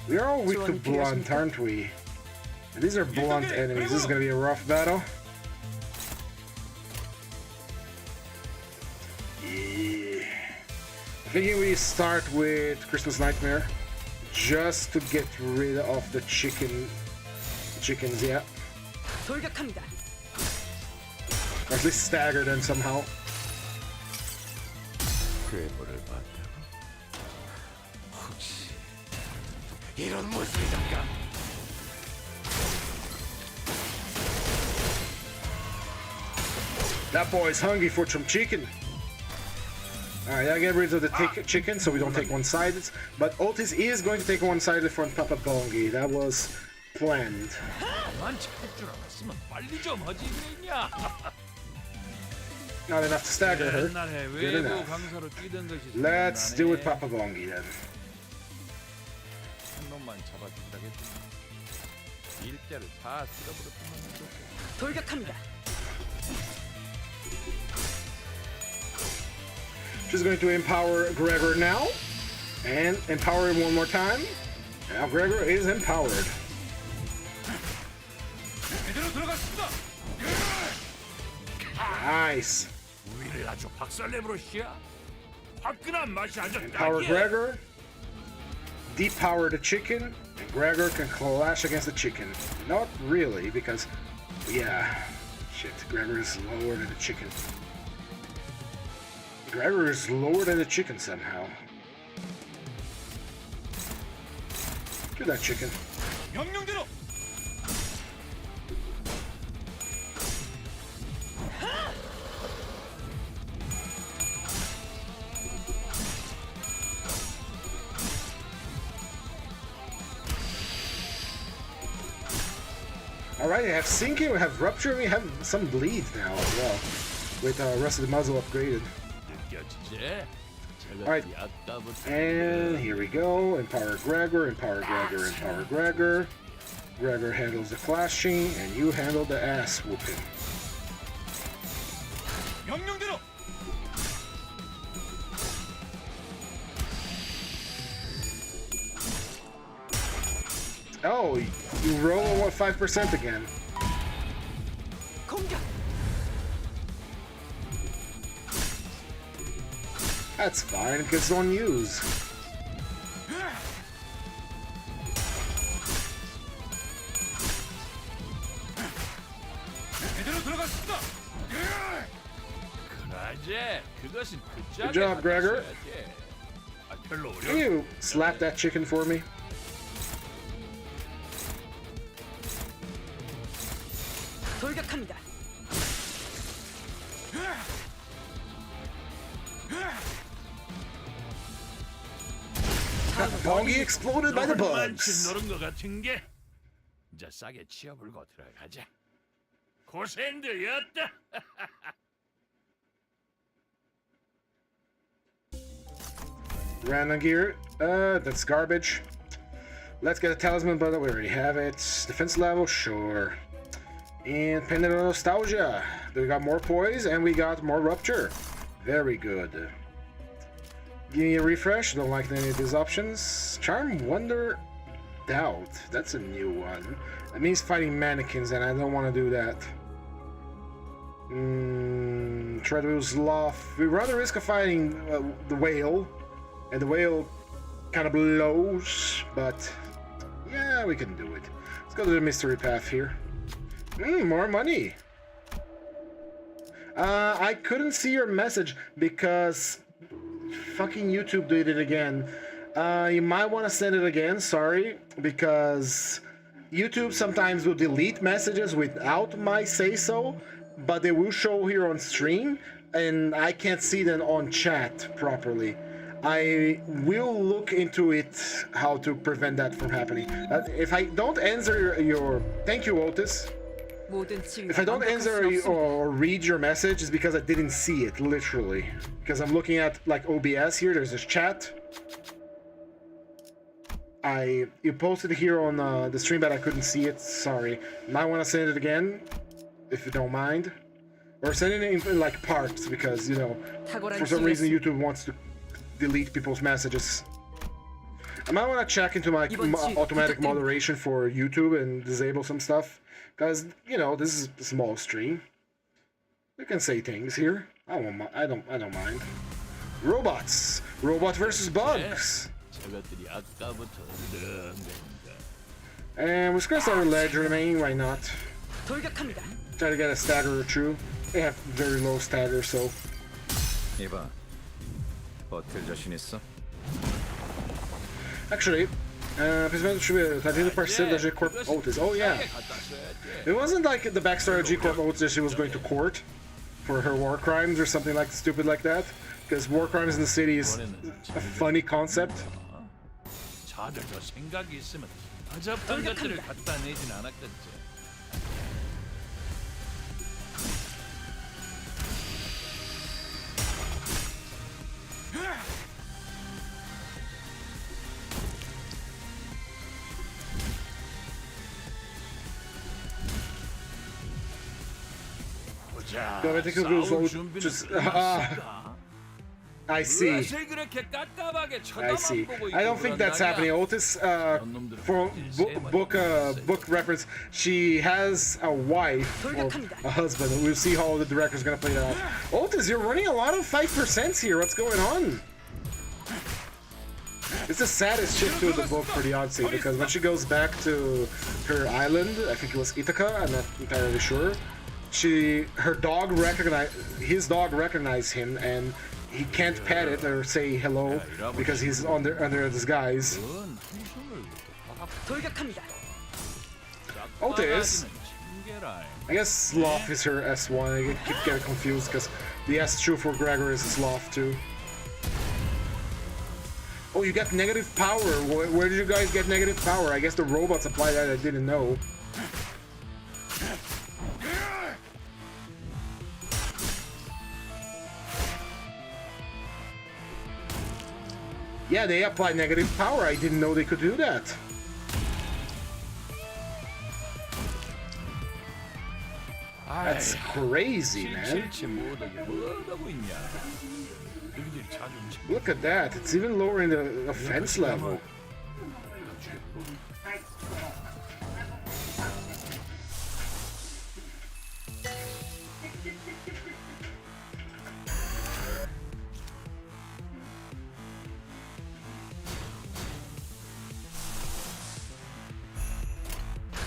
We are all weak to blunt, aren't we? And these are blunt enemies. This is gonna be a rough battle. Yeah. I'm thinking we start with Christmas Nightmare, just to get rid of the chickens. Yeah. Or at least stagger them somehow. That boy's hungry for some chicken. Alright, I get rid of the chicken so we don't take one-sided. But Otis is going to take one-sided from Papa Bongi. That was planned. Not enough to stagger her. Good enough. Let's do it Papa Bongi then. She's going to empower Gregor now, and empower him one more time. Now Gregor is empowered. Nice. Empower Gregor. Depower the chicken, and Gregor can clash against the chicken. Not really, because, yeah, shit, Gregor is lower than the chicken. Gregor is lower than the chicken somehow. Kill that chicken. Alright, we have sinking, we have rupture, we have some bleed now as well. With rest of the muzzle upgraded. Alright, and here we go. Empower Gregor, empower Gregor, empower Gregor. Gregor handles the clashing, and you handle the ass whooping. Oh, you roll on 5% again. That's fine, it gets on use. Good job, Gregor. Can you slap that chicken for me? Bongi exploded by the 너만 bugs. 노른 것 같은 게 이제 싸게 치워불고 들어가자. 고생들이었다. Random gear. That's garbage. Let's get a talisman, but we already have it. Defense level, sure. And Pendant of Nostalgia. We got more poise and we got more rupture. Very good. Give me a refresh. Don't like any of these options. Charm, Wonder, Doubt. That's a new one. That means fighting mannequins, and I don't want to do that. Treadwheel's Sloth. We run the risk of fighting the whale, and the whale kind of blows, but yeah, we can do it. Let's go to the mystery path here. More money. I couldn't see your message because fucking YouTube did it again. You might want to send it again, sorry, because YouTube sometimes will delete messages without my say-so, but they will show here on stream, and I can't see them on chat properly. I will look into it, how to prevent that from happening. If I don't answer your... Thank you, Otis. If I don't answer or read your message, it's because I didn't see it, literally. Because I'm looking at, like, OBS here, there's this chat. You posted it here on the stream, but I couldn't see it, sorry. Might want to send it again, if you don't mind. Or send it in like parts, because, you know, for some reason YouTube wants to delete people's messages. I might want to check into my automatic moderation for YouTube and disable some stuff. Because, you know, this is a small stream. You can say things here. I don't mind. Robots. Robot versus bugs. 저것들이 아까부터 And we're just gonna start with ledge remaining, why not? 돌격합니다. Try to get a stagger or two. They have very low stagger, so. 이봐, 버틸 자신 있어? Actually, Titanium Parcel the G-Corp Otis. Oh yeah. It wasn't like the backstory of G-Corp Otis that she was going to court for her war crimes or something like stupid like that. Because war crimes in the city is a funny concept. 자들도 생각이 있으면 어접한 것들을 갖다 내진 않았겠지. No, I think it was just. I see. I see. I don't think that's happening. Otis, for book reference, she has a wife or a husband. We'll see how the director's gonna play that out. Otis, you're running a lot of 5% here. What's going on? It's the saddest shift to the book for the Odyssey, because when she goes back to her island, I think it was Ithaca, I'm not entirely sure. His dog recognized him, and he can't pet it or say hello because he's under a disguise. Otis. I guess Sloth is her S1. I keep getting confused because the S2 for Gregor is Sloth too. Oh, you got negative power. Where did you guys get negative power? I guess the robots apply that. I didn't know. Yeah, they apply negative power. I didn't know they could do that. That's crazy, man. Look at that. It's even lowering the offense level.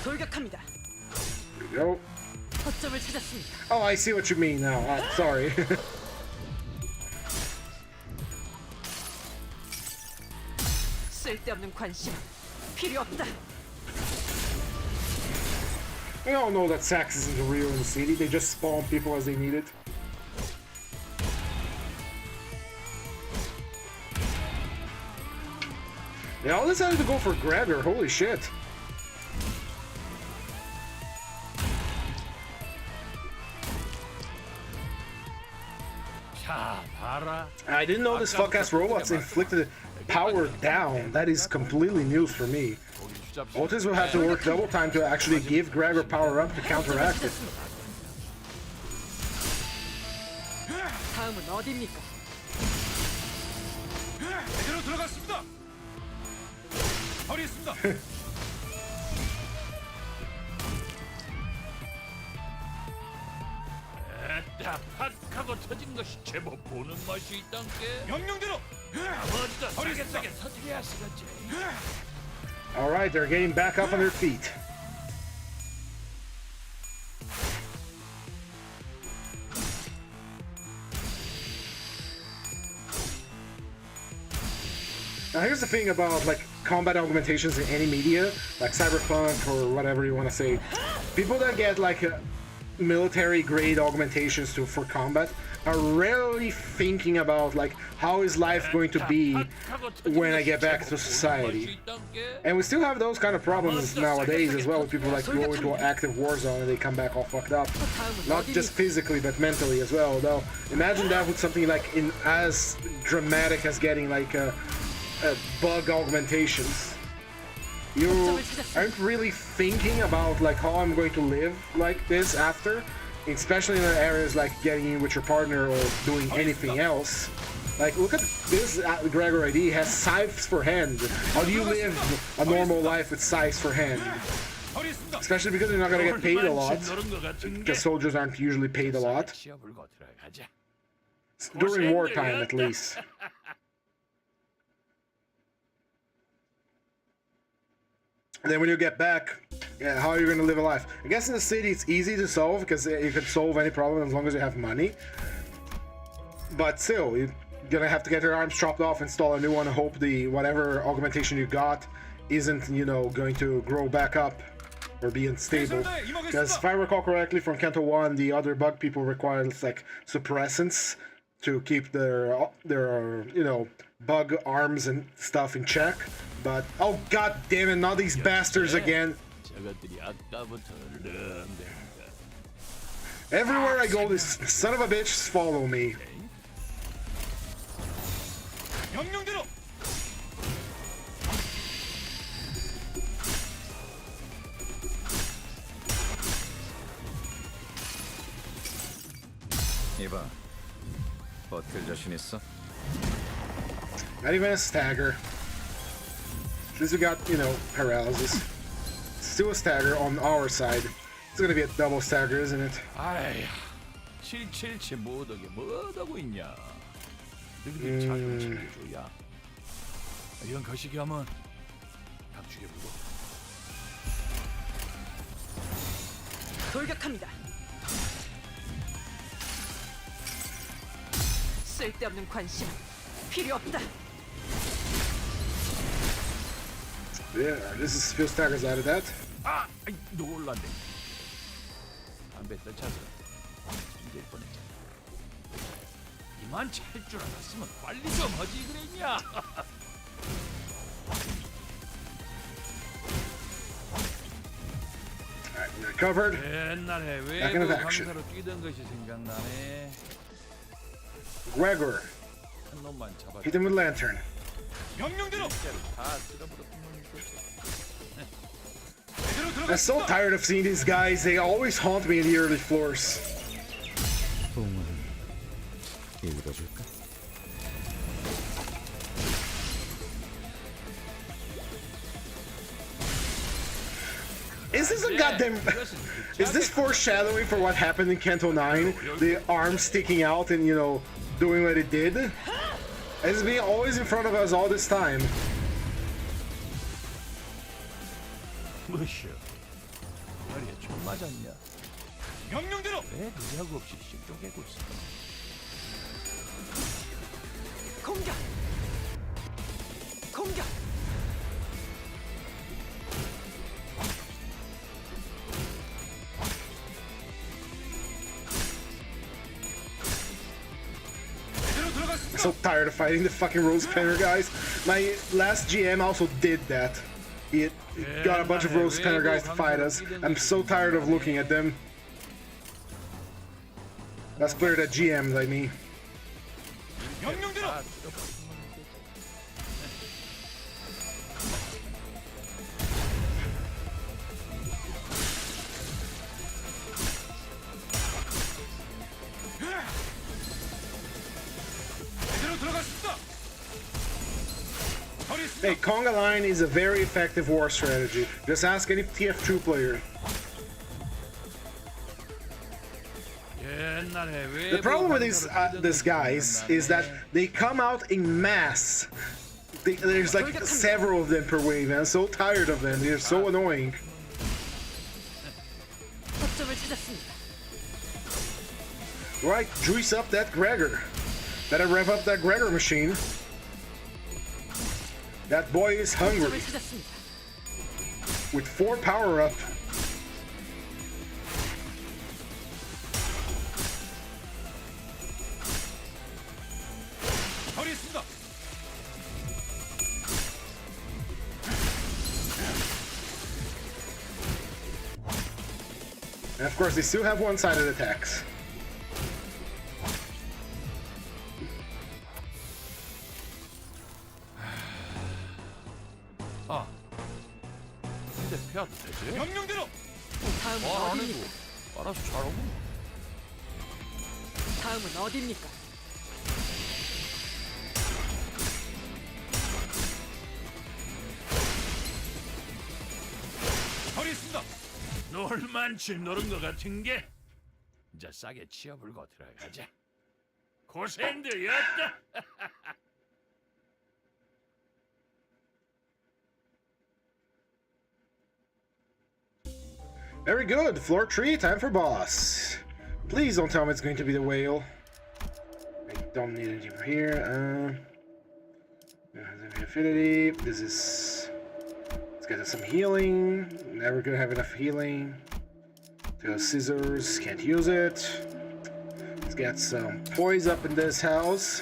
돌격합니다. There we go. 거점을 찾았습니다. Oh, I see what you mean now. Sorry. 쓸데없는 관심 필요 없다. We all know that Sax isn't real in the city. They just spawn people as they need it. They all decided to go for Gregor. Holy shit. 자, 봐라. I didn't know this fuck-ass robots inflicted power down. That is completely news for me. Otis will have to work double time to actually give Gregor power up to counteract it. 다음은 어디입니까? 제대로 들어갔습니다. 처리했습니다. 에따, 팍하고 터진 것이 제법 보는 맛이 있단께. 명령대로. 아버지도 싸게 터뜨려야 쓰겠지. All right, they're getting back up on their feet. Now here's the thing about like combat augmentations in any media, like Cyberpunk or whatever you want to say. People that get like military grade augmentations for combat are rarely thinking about like how is life going to be when I get back to society. And we still have those kind of problems nowadays as well, with people like go into an active war zone and they come back all fucked up. Not just physically but mentally as well. Though imagine that with something like as dramatic as getting like bug augmentations. You aren't really thinking about like how I'm going to live like this after, especially in areas like getting in with your partner or doing anything else. Like look at this Gregor ID has scythes for hand. How do you live a normal life with scythes for hand? Especially because you're not gonna get paid a lot, because soldiers aren't usually paid a lot. During wartime at least. And then when you get back, yeah, how are you going to live a life? I guess in the city it's easy to solve because you can solve any problem as long as you have money. But still, you're going to have to get your arms chopped off, install a new one, and hope the whatever augmentation you got isn't, you know, going to grow back up or be unstable. Because if I recall correctly from Kanto 1, the other bug people required like suppressants to keep their you know, bug arms and stuff in check. But oh god damn it, not these bastards again. Everywhere I go, this son of a bitch follow me. 이봐, 버틸 자신 있어? Not even a stagger. At least we got, you know, paralysis. Still a stagger on our side. It's gonna be a double stagger, isn't it? 아이, 777 못하게 뭐하고 있냐? 너희들 자존 챙겨줘야. 이런 거시기 하면 감축해 보고. 돌격합니다. 쓸데없는 관심 필요 없다. Yeah, this is few staggers out of that. 아, 놀랐네. 담배 떨쳐서 이될 뻔했잖아. 이만 찰 줄 알았으면 빨리 좀 하지 그랬냐? Alright, we're recovered. 옛날에 Back into 외부 action. 강사로 뛰던 것이 생각나네. Gregor, 한 놈만 잡아. hit him with lantern. 명령대로 다 쓸어버렸던 놈이 있었어. I'm so tired of seeing these guys. They always haunt me in the early floors. 소문은 읽어줄까? Is this a goddamn... Is this foreshadowing for what happened in Kanto 9? The arm sticking out and, you know, doing what it did? It's been always in front of us all this time. 뭐시여? 머리에 총 맞았냐? 명령대로. 왜 누구하고 없이 씩씩거리고 있어? 공격! 공격! so tired of fighting the fucking Rose Penner guys. My last GM also did that. He got a bunch of Rose Penner guys to fight us. I'm so tired of looking at them. That's clear that GM like me. Hey, Conga Line is a very effective war strategy. Just ask any TF2 player. The problem with these guys is that they come out in mass. There's like several of them per wave, and I'm so tired of them. They're so annoying. Right, juice up that Gregor. Better rev up that Gregor machine. That boy is hungry. With 4 power up. And of course, they still have one-sided attacks. 근데 패도 되지? 명령대로. 다음은 안 해도 어디입니까? 알아서 잘하고. 다음은 어디입니까? 버리겠습니다. 놀만치 노른 것 같은 게 이제 싸게 치어불고 들어가자. 고생들이었다. Very good. Floor 3, time for boss. Please don't tell me it's going to be the whale. I don't need anything from here. Affinity. This is... Let's get some healing. Never gonna have enough healing. Scissors. Can't use it. Let's get some poise up in this house.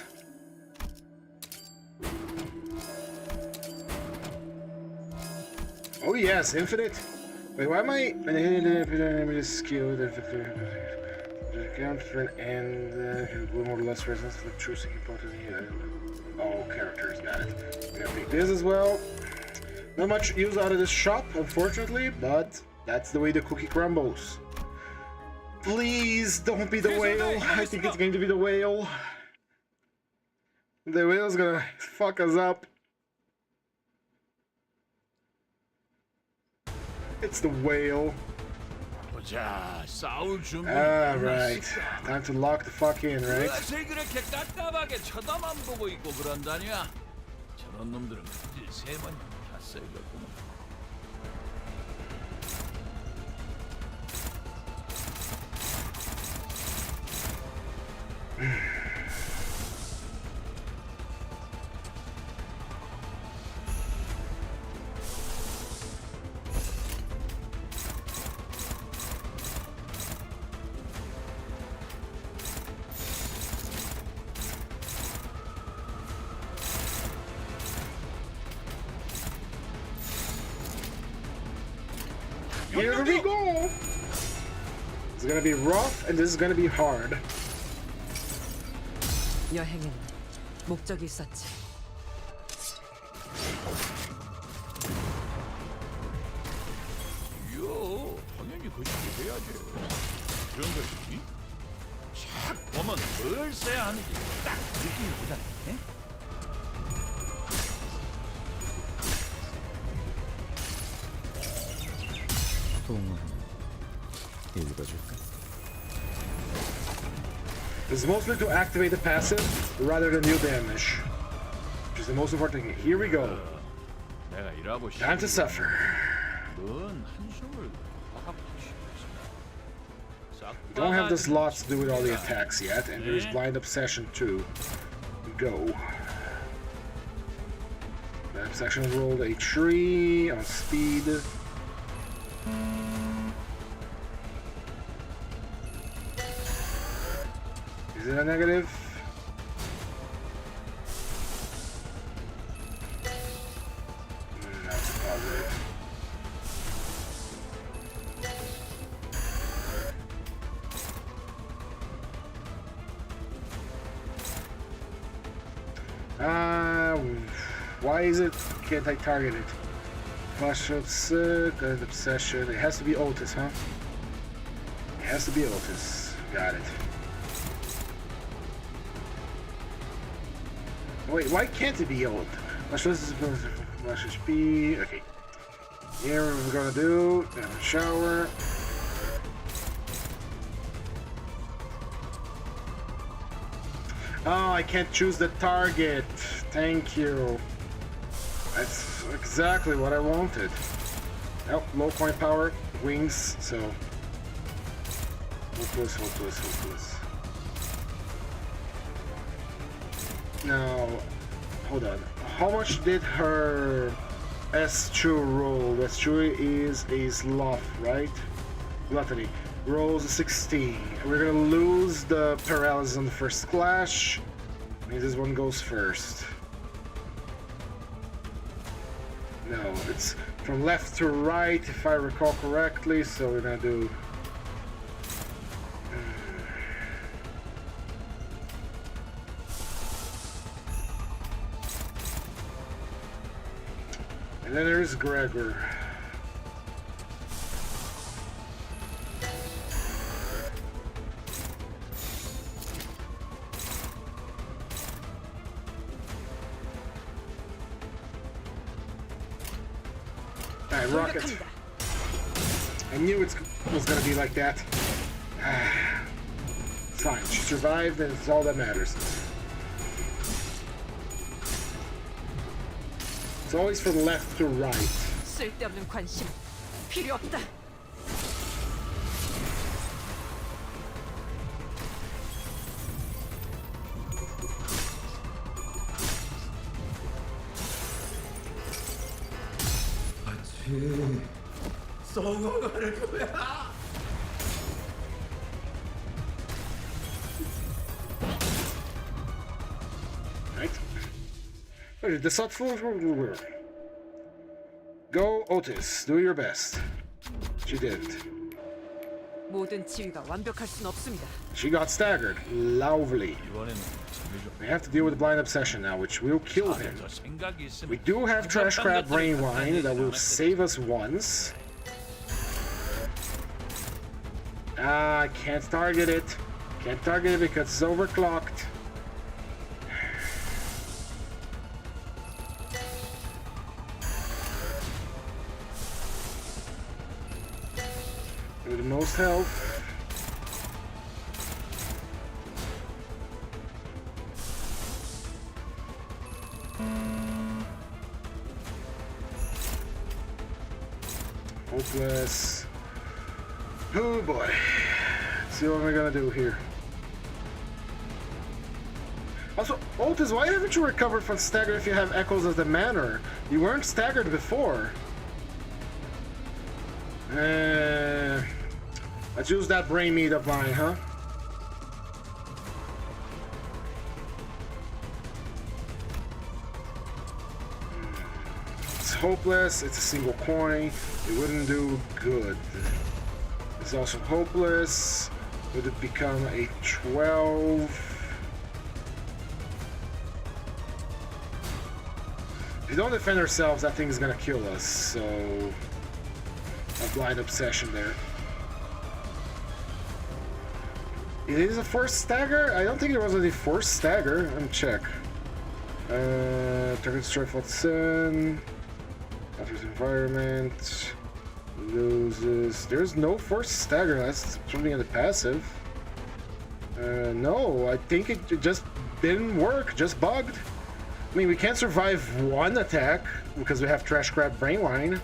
Oh yes, infinite. Wait, why am I skilled? Counter and more or less resistance to the true sinking all characters, got it. We're gonna pick this as well. Not much use out of this shop, unfortunately, but that's the way the cookie crumbles. Please don't be the whale. I think it's going to be the whale. The whale's gonna fuck us up. It's the whale. Alright, time to lock the fuck in, right? 그렇게 깝깝하게 쳐다만 보고 있고 그런다냐? 저런 놈들은 그질 3번 탔어야겠구나. Here we go! It's gonna be rough and this is gonna be hard. 여행에는 목적이 있었지. 이거 당연히 거짓말 해야지. 그런 거지. 쫙 보면 뭘 써야 하는지 딱 느낌이 오잖아. This is mostly to activate the passive rather than deal damage, which is the most important thing. Here we go. Time to suffer. We don't have the slots to do with all the attacks yet, and there's Blind Obsession too. Go. Blind Obsession rolled a 3 on speed. Is it a negative? Why is it? Can't I target it? Flash of sick, obsession. It has to be Otis, huh? It has to be Otis. Got it. Wait, why can't it be Otis? Flash HP. Okay. Here we're gonna do shower. Oh, I can't choose the target. Thank you. That's exactly what I wanted. Oh, low point power, wings, so hopeless. Now, hold on. How much did her S2 roll? S2 is a sloth, right? Gluttony. Rolls a 16. We're gonna lose the paralysis on the first clash. Maybe this one goes first. No, it's from left to right, if I recall correctly, so we're gonna do... And then there's Gregor. Alright, rocket. I knew it was gonna be like that. Fine, she survived and it's all that matters. It's always from left to right. 쓸데없는 관심 필요 없다. Right. The thoughtful. Go, Otis. Do your best. She didn't. 모든 지위가 완벽할 순 없습니다. She got staggered. Lovely. We have to deal with the blind obsession now, which will kill him. We do have Trash Crab Brain Wine that will save us once. I can't target it. Can't target it because it's overclocked. With the most health. Hopeless. Oh boy. Let's see what we're gonna do here. Also, Otis, why haven't you recovered from stagger if you have Echoes of the Manor? You weren't staggered before. Let's use that brain meat of mine, huh? It's hopeless. It's a single coin. It wouldn't do good. It's also hopeless. Would it become a 12? If we don't defend ourselves, that thing is gonna kill us. So, a blind obsession there. It is a forced stagger? I don't think there was any forced stagger. Let me check. Target destroy flat sun. Alters environment. Loses. There's no forced stagger. That's something in the passive. No, I think it just didn't work. Just bugged. I mean, we can't survive one attack because we have Trash Crab Brain Wine.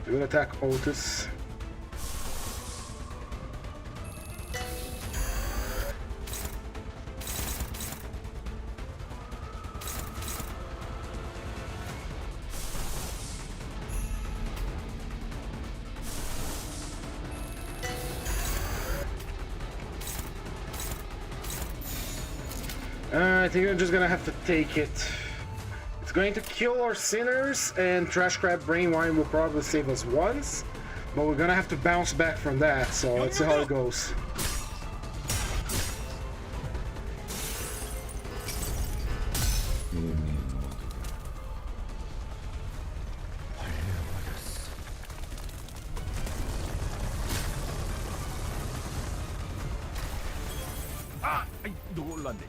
We will attack Otis. I think I'm just gonna have to take it. It's It's going to kill our sinners, and Trash Crab Brain Wine will probably save us once, but we're gonna have to bounce back from that, so let's see how it goes. 아, 아이, 놀랐네.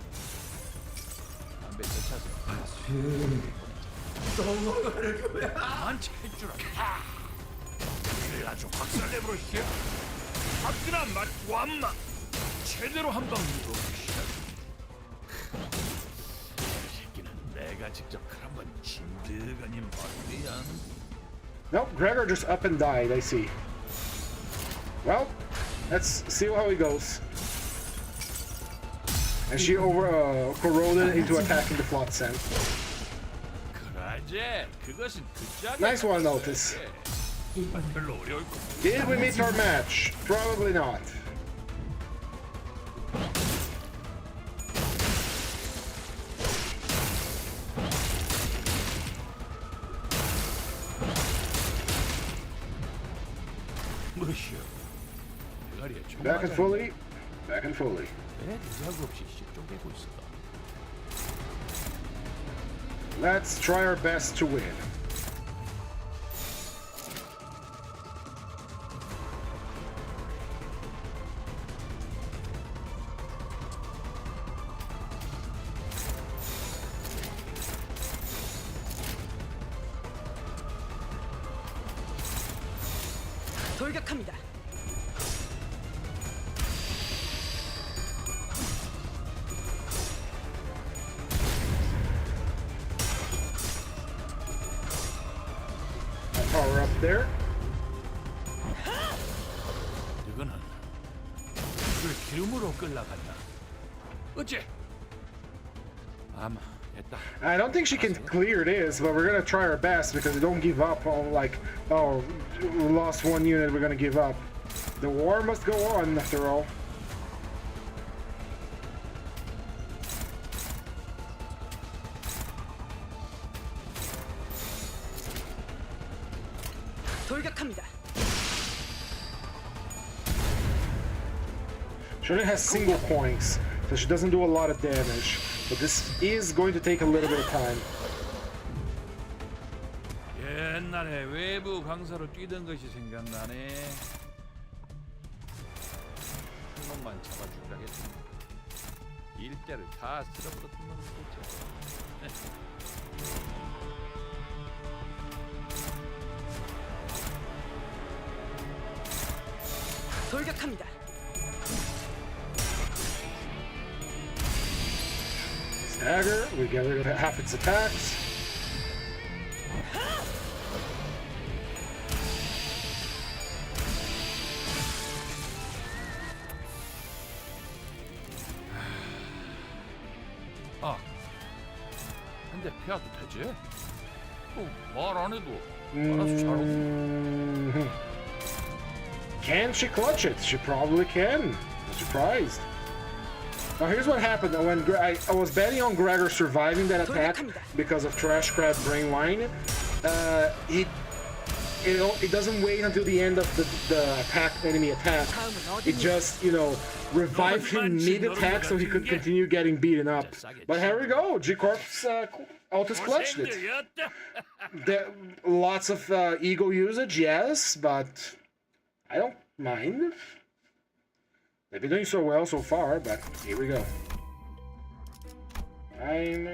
담배 쫓아서 만취할 줄 알아. 그래 아주 박살내버려 씨. 박근아 맛 완마. 제대로 한방 물어. 새끼는 내가 직접 한번 진득하니 말이야. Nope, Gregor just up and died, I see. Well, let's see how he goes. And she corroded into attacking the plot sand. Nice one, Otis. Did we meet our match? Probably not. Back and fully. Back and fully. Let's try our best to win. 돌격합니다. Power up there. 이거는 그 기름으로 끌라간다. 어째? 아마 됐다. I don't think she can clear this, but we're gonna try our best because we don't give up on like, oh, we lost one unit, we're gonna give up. The war must go on after all. 돌격합니다. She only has single coins, so she doesn't do a lot of damage. But this is going to take a little bit of time. 옛날에 외부 강사로 뛰던 것이 생각나네. 한 놈만 잡아주려겠지. 일대를 다 쓸어버렸던 놈이겠지. 돌격합니다. Stagger, we get rid of half its attacks. 아, 근데 피해도 되지? 말 안 해도 알아서 잘하고. Can she clutch it? She probably can. I'm surprised. Now here's what happened when I was betting on Gregor surviving that attack because of Trash Crab Brain Wine. It doesn't wait until the end of the enemy attack. It just, you know, revived him mid-attack so he could continue getting beaten up. But here we go, G-Corp's Altus clutched it. Lots of ego usage, yes, but I don't mind. They've been doing so well so far, but here we go. Time.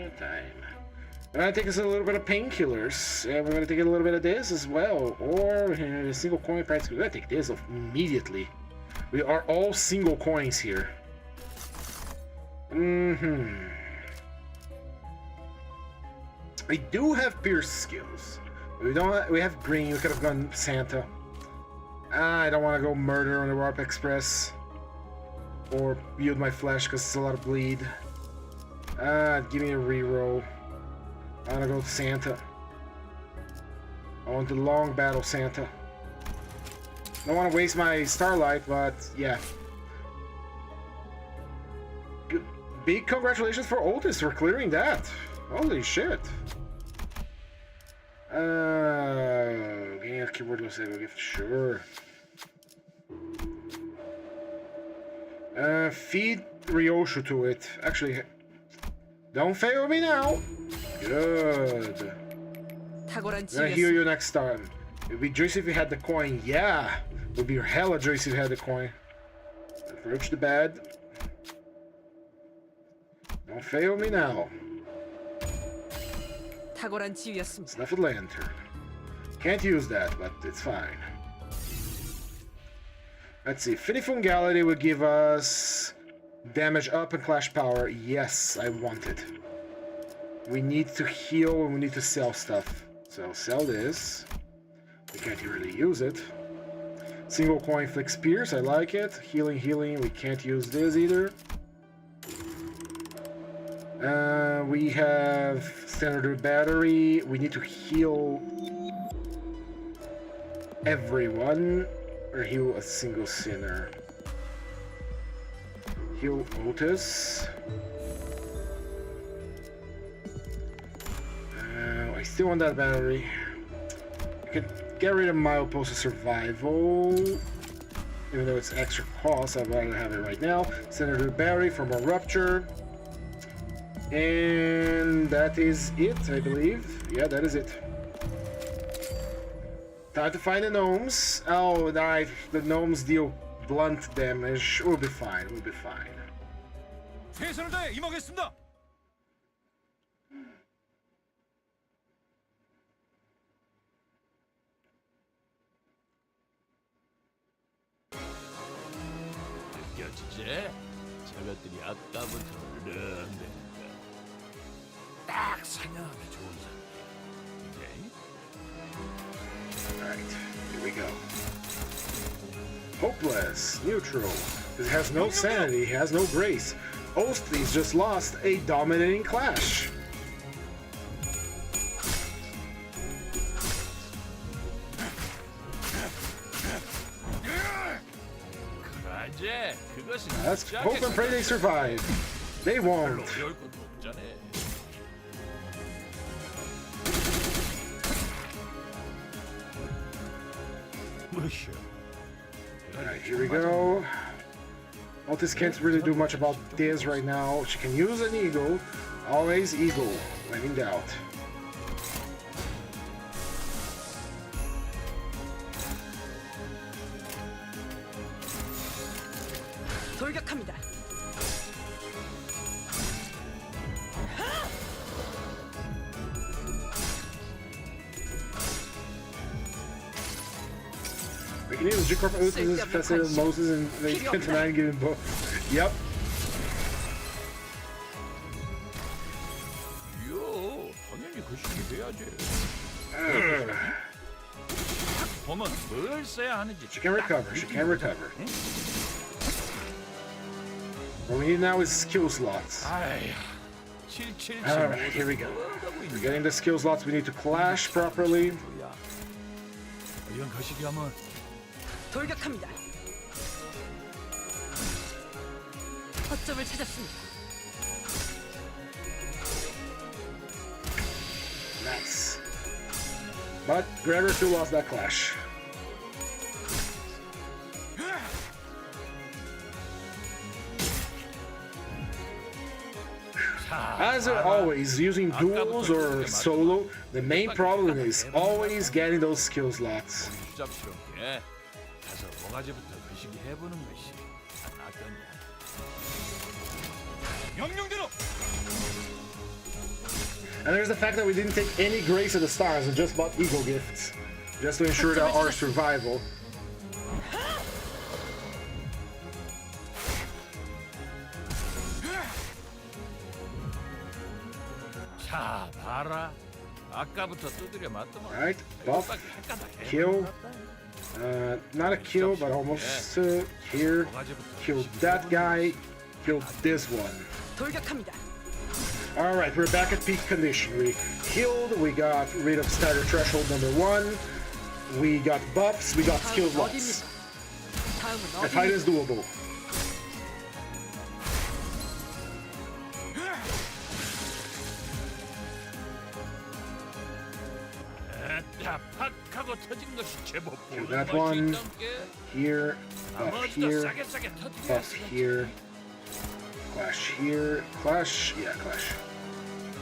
We're gonna take us a little bit of painkillers, and we're gonna take a little bit of this as well, or a single coin price. We're gonna take this off immediately. We are all single coins here. We do have pierce skills. We don't. We have green. We could have gone Santa. I don't want to go murder on the Warp Express. Or yield my flesh because it's a lot of bleed. Give me a reroll. I want to go Santa. I want the long battle Santa. Don't want to waste my Starlight, but yeah. Good. Big congratulations for Otis for clearing that. Holy shit. Gain a keyboard low save gift, sure. Feed Ryoshu to it. Actually, don't fail me now. Good. 탁월한 I'm gonna heal 지위였습니다. you next time. It'd be juicy if you had the coin. Yeah, it would be hella juicy if you had the coin. Approach the bed. Don't fail me now. 탁월한 지위였습니다. Snuffed lantern. Can't use that, but it's fine. Let's see. Funifungality would give us damage up and clash power. Yes, I want it. We need to heal and we need to sell stuff. So sell this. We can't really use it. Single coin flicks pierce. I like it. Healing, healing. We can't use this either. We have standard battery. We need to heal everyone or heal a single sinner. Heal Otis. I still want that battery. I could get rid of Milepost of Survival. Even though it's extra cost, I'd rather have it right now. Senator Barry for more Rupture. And that is it, I believe. Yeah, that is it. Time to find the gnomes. Oh, right. The gnomes deal blunt damage. We'll be fine. We'll be fine. 최선을 다해 임하겠습니다. 느껴지지? 저것들이 아까부터 르렁대니까 딱 사냥하기 좋은 상태. Alright, here we go. Hopeless, neutral. It has no sanity, has no grace. Ostle's just lost a dominating clash. 그러지. 그것은 Let's hope and pray they survive. They won't. 어려울 것도 없잖아. 무엇이야? Alright, here we go. Otis can't really do much about this right now. She can use an eagle. Always eagle, when in doubt. 돌격합니다. We can use G-Corp Otis, Professor Moses, and they spent 9 giving both. Yep. 요, 당연히 그 식이 돼야지. 보면 뭘 써야 하는지. She can recover, she can recover. What we need now is skill slots. 아이, 777. Alright, here we go. We're getting the skill slots, we need to clash properly. 이런 거시기 하면 돌격합니다. 허점을 찾았습니다. Nice. But Gregor still lost that clash. As always, using duels or solo, the main problem is always getting those skill slots. 부잡스럽게 가서 모가지부터 거시기 해보는 것이 낫겠냐. 명령대로. And there's the fact that we didn't take any Grace of the Stars and just bought Eagle Gifts. Just to ensure that our survival. 자, 봐라. 아까부터 두드려 맞더만. Alright, buff, kill. Not a kill, but almost here. Killed that guy. Killed this one. 돌격합니다. Alright, we're back at peak condition. We healed, we got rid of Stagger Threshold #1. We got buffs, we got skill slots. 다음은 The fight 어디입니까? is doable. 팍하고 터진 것이 제법 Okay, 보는 that 맛이 one. 있던게. Here, buff 나머지도 here, 싸게 싸게 buff 터뜨려야지. here, clash here, clash, yeah, clash.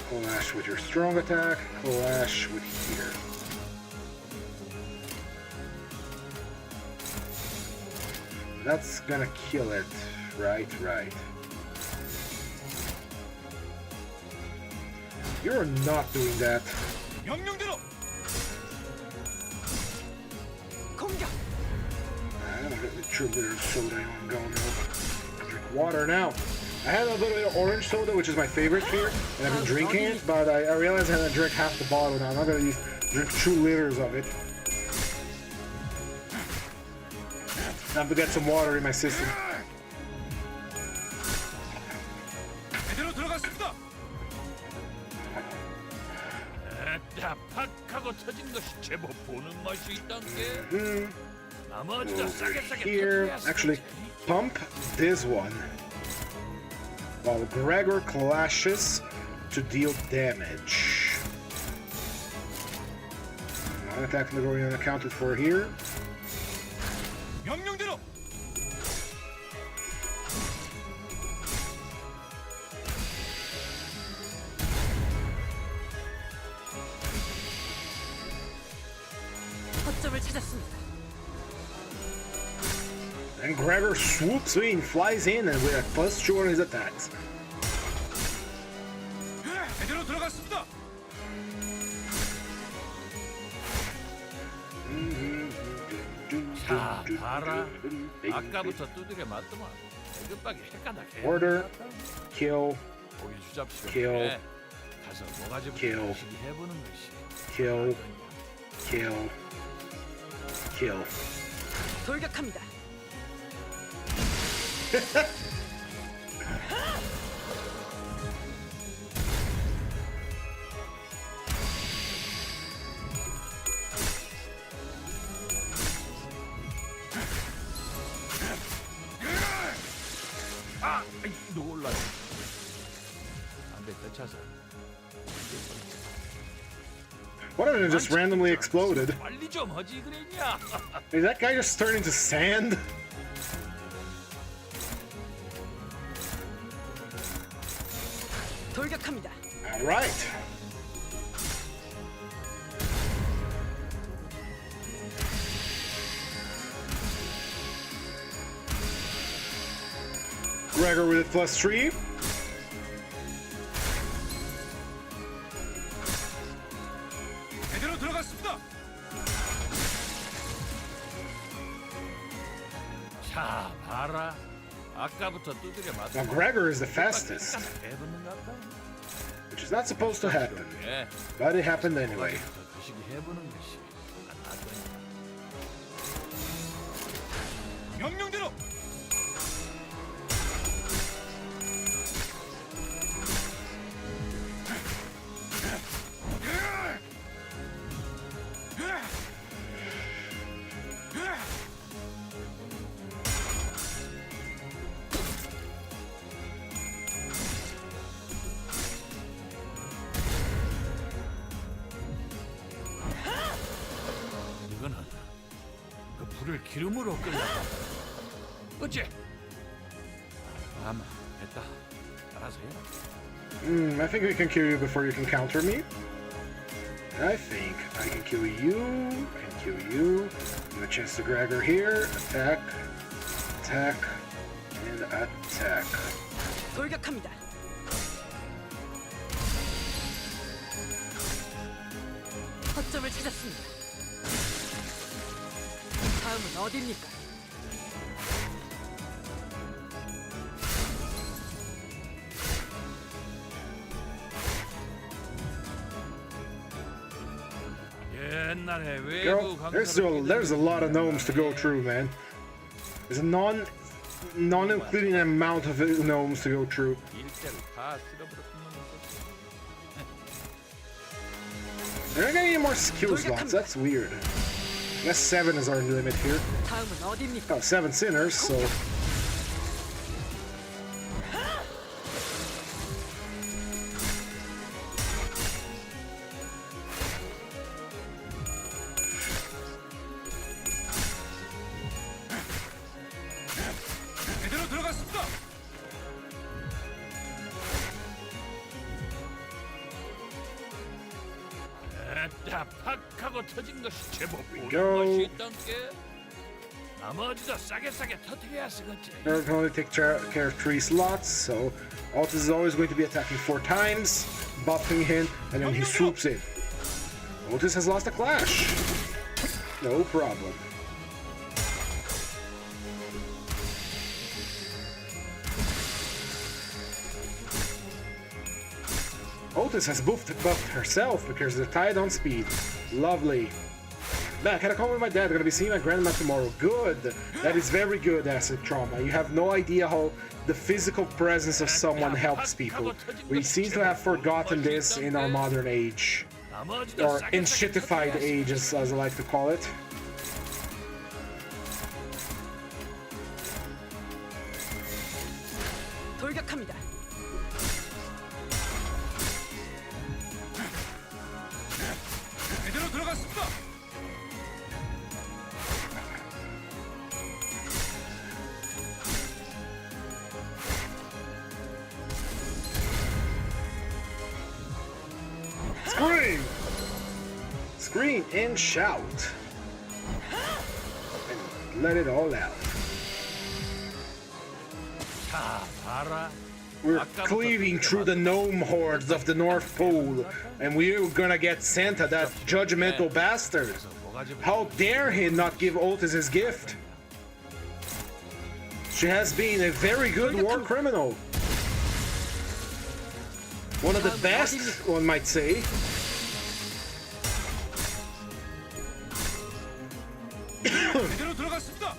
Clash with your strong attack, clash with here. That's gonna kill it, right, right. You're not doing that. 명령대로. 공격. I'm gonna get the true bitter soda I'm going to drink water now. I had a little bit of orange soda, which is my favorite here, and I've been drinking it, but I realized I had to drink half the bottle now. I'm not gonna drink 2 liters of it. I have to get some water in my system. 제대로 들어갔습니다. 팍하고 터진 것이 제법 보는 맛이 있던게. 나머지도 싸게 싸게 Here, 터뜨려야지. actually, pump this one while Gregor clashes to deal damage. One attack from the Gorian accounted for here. 명령대로. 거점을 찾았습니다. And Gregor swoops in, flies in, and with a +2 on his attacks. 제대로 들어갔습니다. 자, 봐라. 아까부터 두드려 맞더만. 급하게 헷가닥해. Order, kill, 고기 주잡시오. kill, 그래. 가서 모가지부터 kill. 다시 해보는 것이. kill, kill, kill. 돌격합니다. 아, 아이, 놀라. 안돼, 되차서. What if it just randomly exploded? 빨리 좀 하지 그랬냐? Is that guy just turned into sand? 돌격합니다. Alright. Gregor with +3. 제대로 들어갔습니다. 자, 봐라. 아까부터 두드려 맞. Now Gregor is the fastest, 해보는 것 같다. which is not supposed to happen, 예. but it happened anyway. 거시기 해보는 것이 안 나거든. 명령대로. 이거는 그 불을 기름으로 끓였다. 어째? 아마 됐다. 알아서 해라. I think we can kill you before you can counter me. I think I can kill you, I can kill you. Give a chance to Gregor here. Attack, attack, and attack. 돌격합니다. 거점을 찾았습니다. 다음은 어디입니까? 옛날에 Girl, 외부 there's a lot of gnomes to go through, man. There's a non-including amount of gnomes to go through. 일대를 다 쓸어버렸으면 They're not getting any more skill slots. That's weird. I guess 7 is our limit here. 다음은 어디입니까? Oh, 7 sinners, so 자, 팍 하고 터진 것이 제법 보는 go. 맛이 있단께. 나머지도 싸게 터뜨려야 쓰겠지. They're going to take care of 3 slots, so Altus is always going to be attacking 4 times, buffing him, and then he swoops in. Altus has lost a clash. No problem. Altus has buffed herself because they're tied on speed. Lovely. Back, had a call with my dad. Gonna be seeing my grandma tomorrow. Good. That is very good, Acid Trauma. You have no idea how the physical presence of someone helps people. We seem to have forgotten this in our modern age. Or enshittified age, as I like to call it. 돌격합니다. 제대로 들어갔습니다. Scream! Scream and shout. And let it all out. 자, 봐라. We're cleaving through the gnome hordes of the North Pole, and we're gonna get Santa, that judgmental bastard. How dare he not give Altus his gift? She has been a very good war criminal. One of the best, one might say. 제대로 들어갔습니다.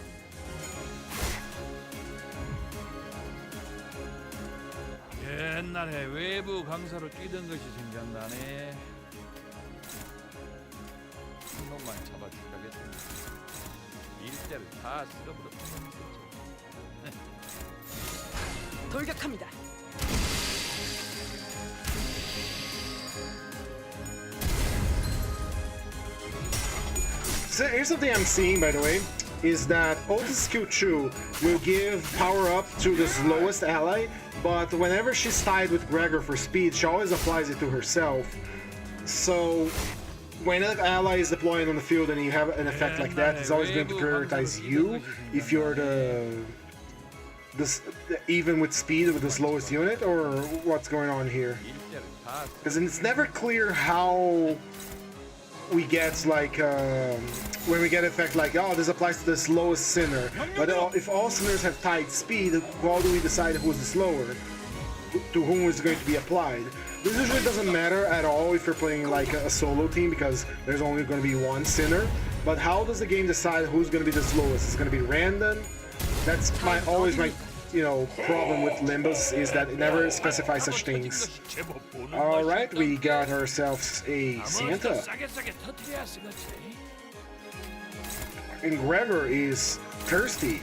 옛날에 외부 강사로 뛰던 것이 생각나네. 한 놈만 잡아주려겠다. 일대를 다 쓸어버렸던 돌격합니다. So here's something I'm seeing, by the way, is that Altus Q2 will give power up to the slowest ally, but whenever she's tied with Gregor for speed, she always applies it to herself. So when an ally is deploying on the field and you have an effect like that, it's always going to prioritize you if you're even with speed with the slowest unit, or what's going on here? Because it's never clear how we get like when we get effect like, oh, this applies to the slowest sinner, but if all sinners have tied speed, how do we decide who's the slower, to whom is going to be applied? This usually doesn't matter at all if you're playing like a solo team, because there's only going to be one sinner. But how does the game decide who's going to be the slowest? Is it going to be random? That's always my problem with Limbus, is that it never specifies such things. Alright, we got ourselves a Santa. And Gregor is thirsty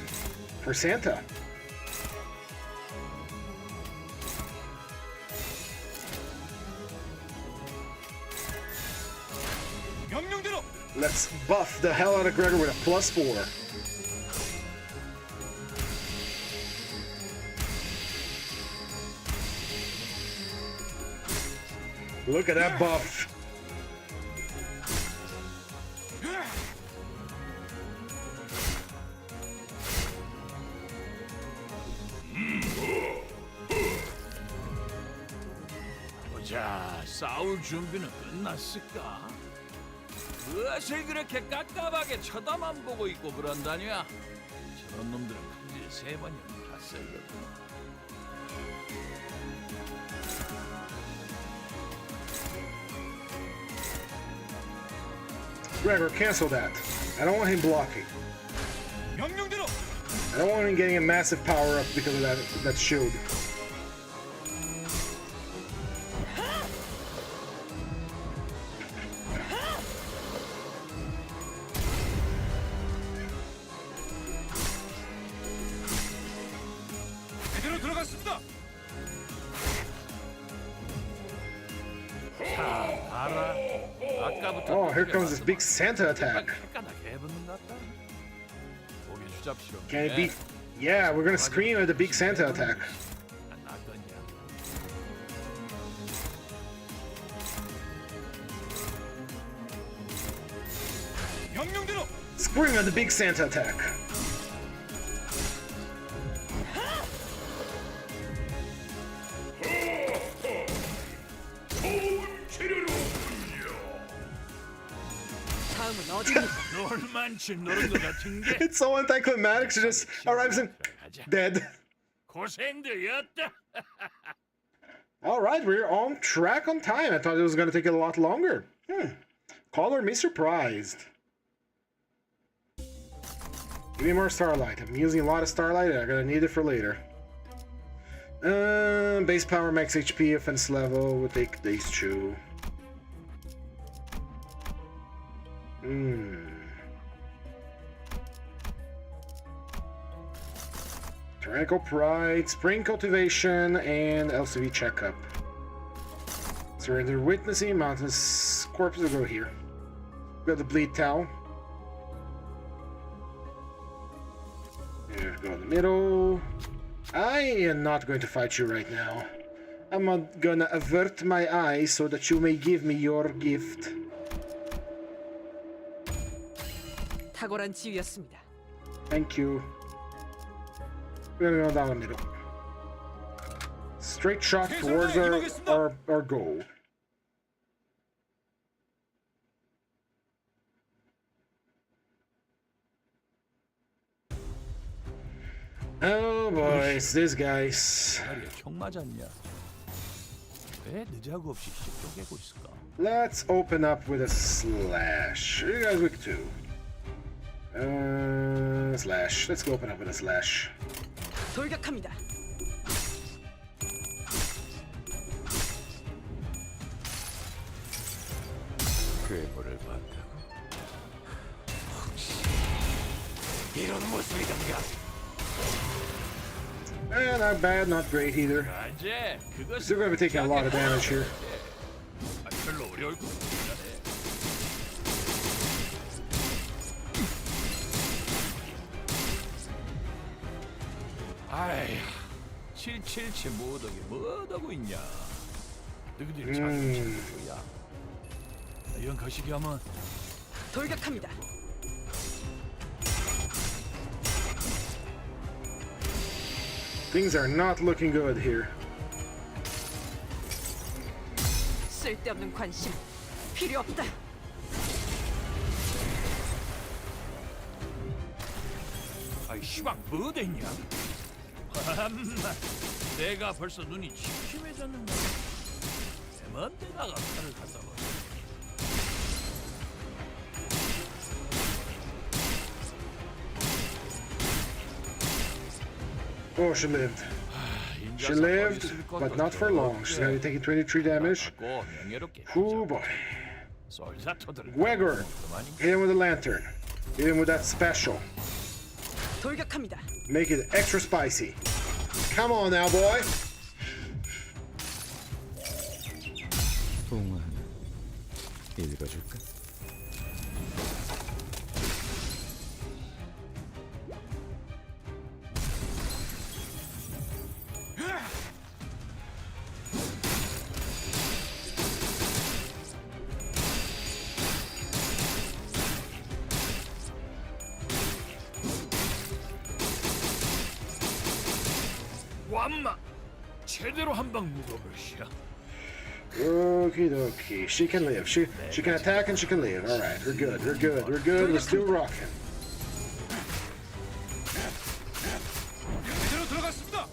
for Santa. Let's buff the hell out of Gregor with a +4. Look at that buff. 보자, 싸울 준비는 끝났을까? 무엇을 그렇게 깝깝하게 쳐다만 보고 있고 그런다냐? 저런 놈들은 큰일 3번이면 봤어야겠구나. Gregor, cancel that. I don't want him blocking. I don't want him getting a massive power up because of that shield. Oh, here comes this big Santa attack. Can it be? Yeah, we're gonna scream at the big Santa attack. Spring on the big Santa attack. 다음은 어디입니까? 놀만치 노는 것 같은 게 It's so anticlimactic. She just arrives and dead. 고생되었다. All right, we're on track on time. I thought it was going to take a lot longer. Color me surprised. Give me more starlight. I'm using a lot of starlight. I'm going to need it for later. Base power, max HP, offense level. We'll take these two. Tyrannical Pride, Spring Cultivation, and LCV Checkup. Surrender Witnessing, Mountainous Corpse will go here. We got the Bleed Towel. Here, go in the middle. I am not going to fight you right now. I'm not gonna avert my eyes so that you may give me your gift. 탁월한 지휘였습니다. Thank you. We're gonna go down the middle. Straight shot towards our goal. Oh boy, it's these guys. 다리에 총 맞았냐? 왜 느자구 없이 쪼개고 있을까? Let's open up with a slash. You guys weak too. Slash. Let's go open up with a slash. 돌격합니다. 괴물을 봤다고? 혹시 이런 모습이던가? Not bad, not great either. 아재, 그것은 Still gonna be taking a lot of damage here. 별로 어려울 것 같지 않아. 아이, 777 모덕이 뭐하고 있냐? 너희들이 자존심 뭐야? 이런 거시기 하면 돌격합니다. Things are not looking good here. 쓸데없는 관심 필요 없다. 아이 시방 뭐 됐냐? 참나, 내가 벌써 눈이 침침해졌는데 먼 데다가 칼을 갖다 봐. Oh, she lived. She lived, but not for long. She's gonna be taking 23 damage. Oh boy. Wegger, hit him with a lantern. Hit him with that special. 돌격합니다. Make it extra spicy. Come on now, boy. 동화 읽어줄까? 완마 제대로 한방 묵어버리시라. Okie dokie. She can live. She can attack and she can live. All right, we're good. We're good. We're good. We're still rocking. 제대로 들어갔습니다.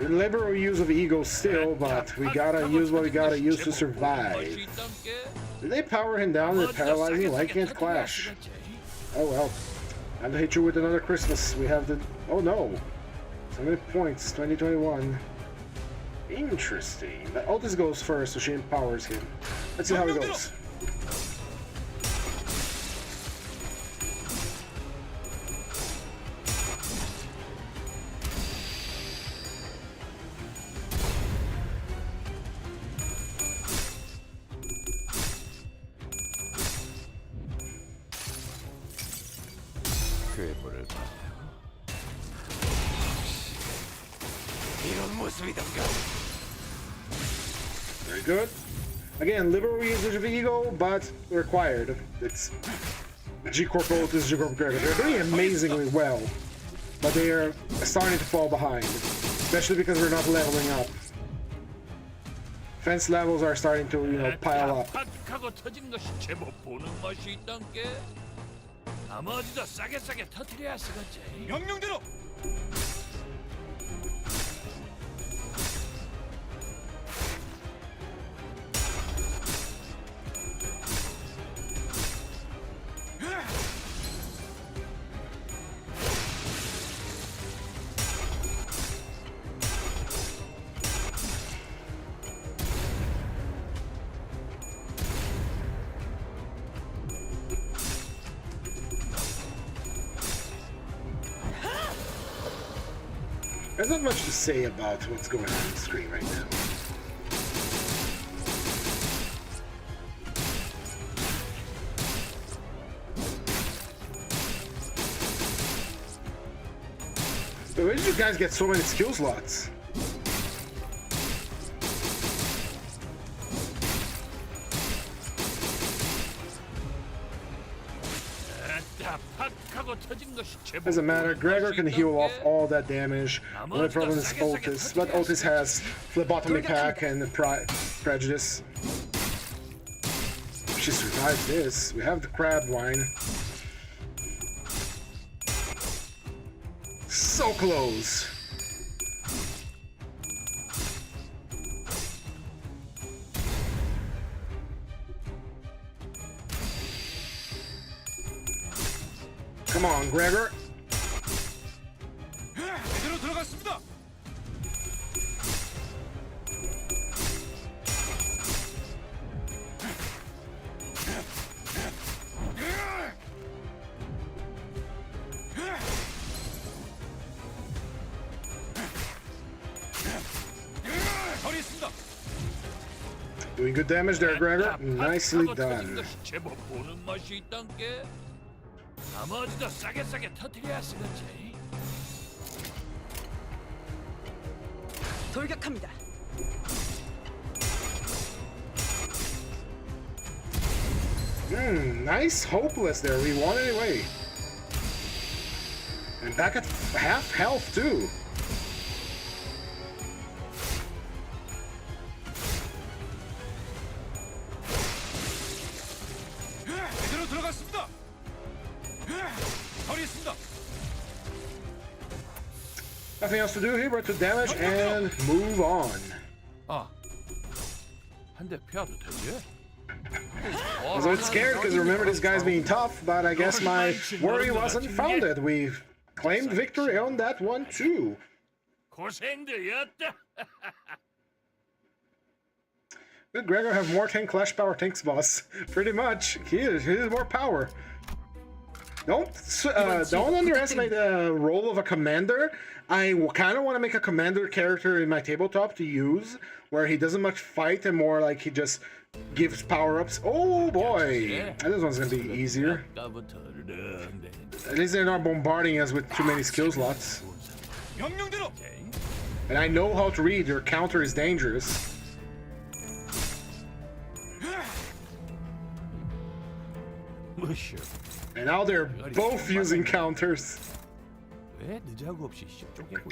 Liberal use of ego still, but we gotta use what we gotta use to survive. Did they power him down and paralyze him? Why can't Clash? Oh well. Time to hit you with another Christmas. We have the... Oh no. So many points. 2021. Interesting. But Altis goes first, so she empowers him. Let's see how it goes. 괴물을 봤다고? Very good. Again, liberal usage of ego, but required. It's G-Corp ult is G-Corp Gregor. They're doing amazingly well, but they are starting to fall behind, especially because we're not leveling up. Fence levels are starting to, you know, pile up. 팍하고 터진 것이 제법 보는 맛이 있단 게. 나머지도 싸게 터뜨려야 쓰겠지. 명령대로. There's not much to say about what's going on the screen right now. So where did you guys get so many skill slots? Doesn't matter, Gregor can heal off all that damage. The only problem is Otis, but Otis has phlebotomy pack and prejudice. If she survives this, we have the crab wine. So close. Come on, Gregor. Doing good damage there, Gregor. Nicely done. 나머지도 싸게 터뜨려야 쓰겠지. 돌격합니다. Nice hopeless there. We won anyway. And back at half health too. Nothing else to do here but to damage and move on. 한대 피하도 되지? I was a bit scared because remember this guy's being tough, but I guess my worry wasn't founded. We claimed victory on that one too. 고생되었다. Did Gregor have more tank clash power tanks, boss? Pretty much. He has more power. Don't underestimate the role of a commander. I kind of want to make a commander character in my tabletop to use, where he doesn't much fight and more like he just gives power-ups. Oh boy! This one's gonna be easier. At least they're not bombarding us with too many skill slots. And I know how to read, your counter is dangerous. And now they're both using counters.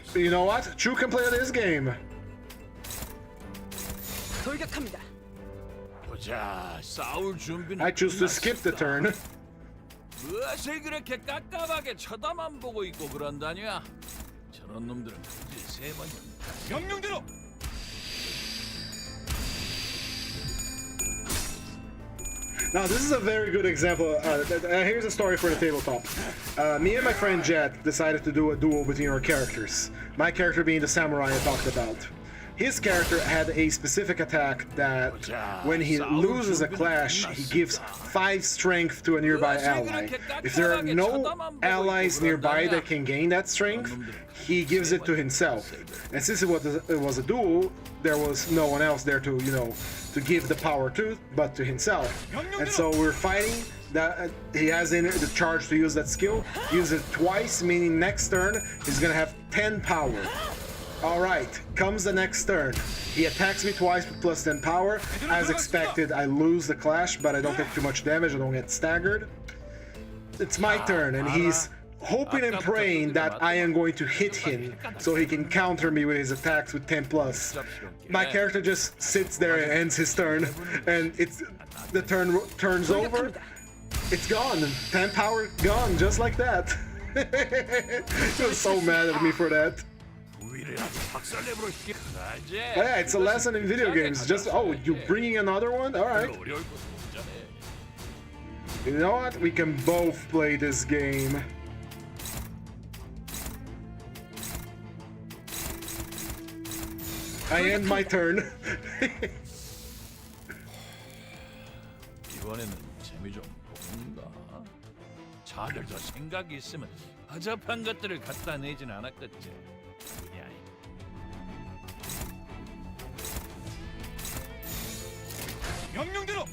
So you know what? Chu can play this game. I choose to skip the turn. 무엇을 그렇게 깝깝하게 쳐다만 보고 있고 그런다냐? 저런 놈들은 세 번이야. 명령대로. Now this is a very good example. Here's a story for the tabletop. Me and my friend Jet decided to do a duel between our characters. My character being the samurai I talked about. His character had a specific attack that when he loses a clash, he gives 5 strength to a nearby ally. If there are no allies nearby that can gain that strength, he gives it to himself. And since it was a duel, there was no one else there to, you know, to give the power to, but to himself. And so we're fighting. That he has in the charge to use that skill. Use it twice, meaning next turn he's gonna have 10 power. Alright, comes the next turn. He attacks me twice with plus 10 power. As expected, I lose the clash, but I don't take too much damage, I don't get staggered. It's my turn, and he's hoping and praying that I am going to hit him so he can counter me with his attacks with 10 plus. My character just sits there and ends his turn, and the turn turns over. It's gone. 10 power gone, just like that. He was so mad at me for that. Yeah, it's a lesson in video games. Just, oh, you bringing another one? Alright. You know what? We can both play this game. I end my turn. 이번에는 재미 좀 보는가? 자들도 생각이 있으면 허접한 것들을 갖다 내진 않았겠지. 야, 명령대로.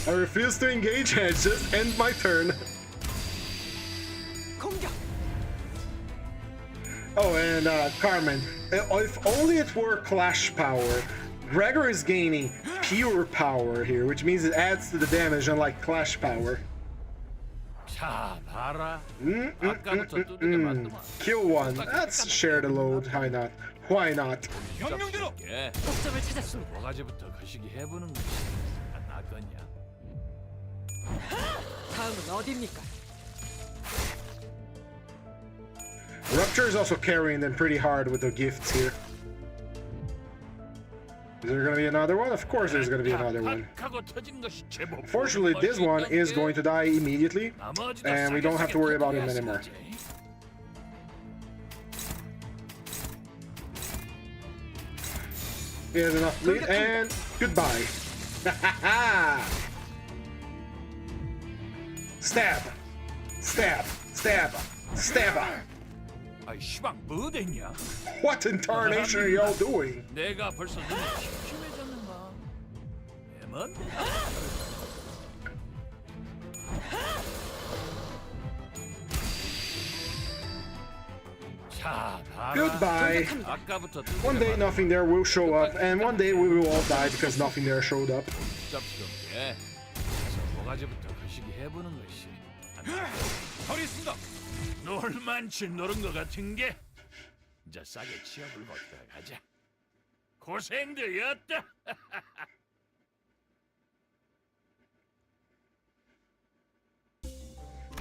I refuse to engage and just end my turn. 공격. Oh, and Carmen, if only it were Clash power. Gregor is gaining pure power here, which means it adds to the damage unlike Clash power. 자, 봐라. 아까부터 두들겨 맞더만. Kill one. Let's share the load. Why not? Why not? 명령대로. 독점을 찾았습니다. 뭐가지부터 거시기 해보는 것이 안 나겠냐? 다음은 어디입니까? Rupture is also carrying them pretty hard with the gifts here. Is there gonna be another one? Of course there's gonna be another one. Fortunately, this one is going to die immediately, and we don't have to worry about him anymore. He has enough bleed, and goodbye. Stab! Stab! Stab! Stab! 아이 시방 뭐 됐냐? What in tarnation are y'all doing? 내가 벌써 눈이 침침해졌는가? 에먼? 자, 봐라. Goodbye. 아까부터 One day nothing there will show up, and one day we will all die because nothing there showed up. 복잡스럽게 그래서 뭐가지부터 거시기 해보는 것이 허리 쓴다. 놀만치 노른 것 같은 게 이제 싸게 치워불고 들어가자. 고생들이었다.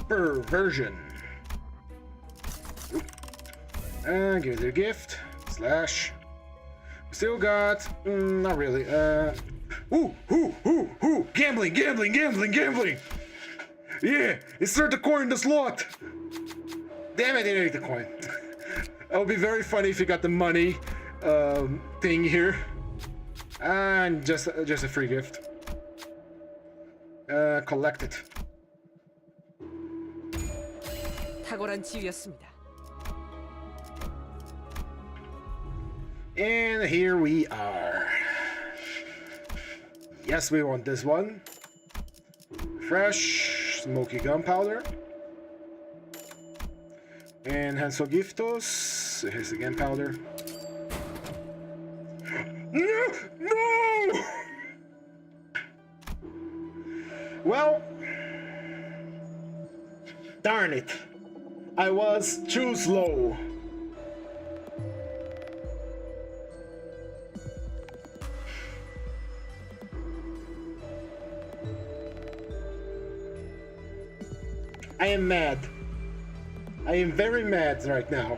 Perversion. Give it a gift. Slash. Still got... not really. Gambling, gambling, gambling, gambling! Yeah! Insert the coin in the slot! Damn it, I didn't take the coin. That would be very funny if you got the money thing here. And just a free gift. Collect it. 탁월한 지휘였습니다. And here we are. Yes, we want this one. Fresh, smoky gunpowder. And Hansel Giftos. Here's the gunpowder. No! No! Well, darn it. I was too slow. I am mad. I am very mad right now.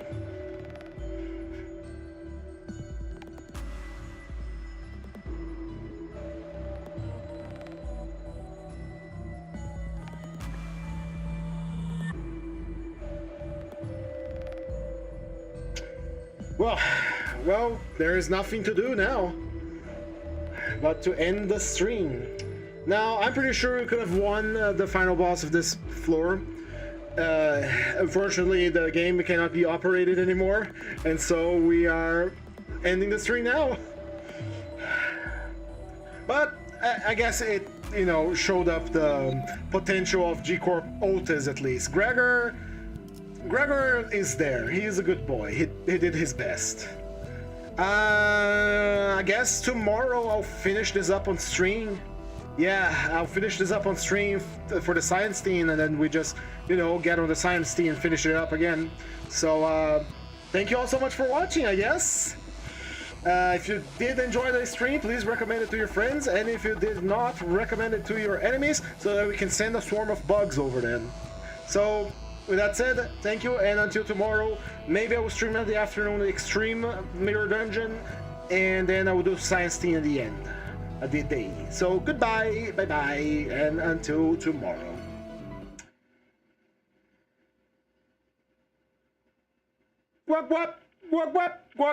Well, there is nothing to do now but to end the stream. Now, I'm pretty sure we could have won the final boss of this floor. Unfortunately, the game cannot be operated anymore, and so we are ending the stream now. But I guess it, you know, showed up the potential of G-Corp Otis at least. Gregor, Gregor is there. He is a good boy. He did his best. I guess tomorrow I'll finish this up on stream. Yeah, I'll finish this up on stream for the science team, and then we just, you know, get on the science team and finish it up again. So, thank you all so much for watching, I guess. If you did enjoy the stream, please recommend it to your friends, and if you did not, recommend it to your enemies, so that we can send a swarm of bugs over them. So, with that said, thank you, and until tomorrow, maybe I will stream in the afternoon the Extreme Mirror Dungeon, and then I will do Science Team at the end of the day. So, goodbye, bye-bye, and until tomorrow. Wap wap, wap wap, wap.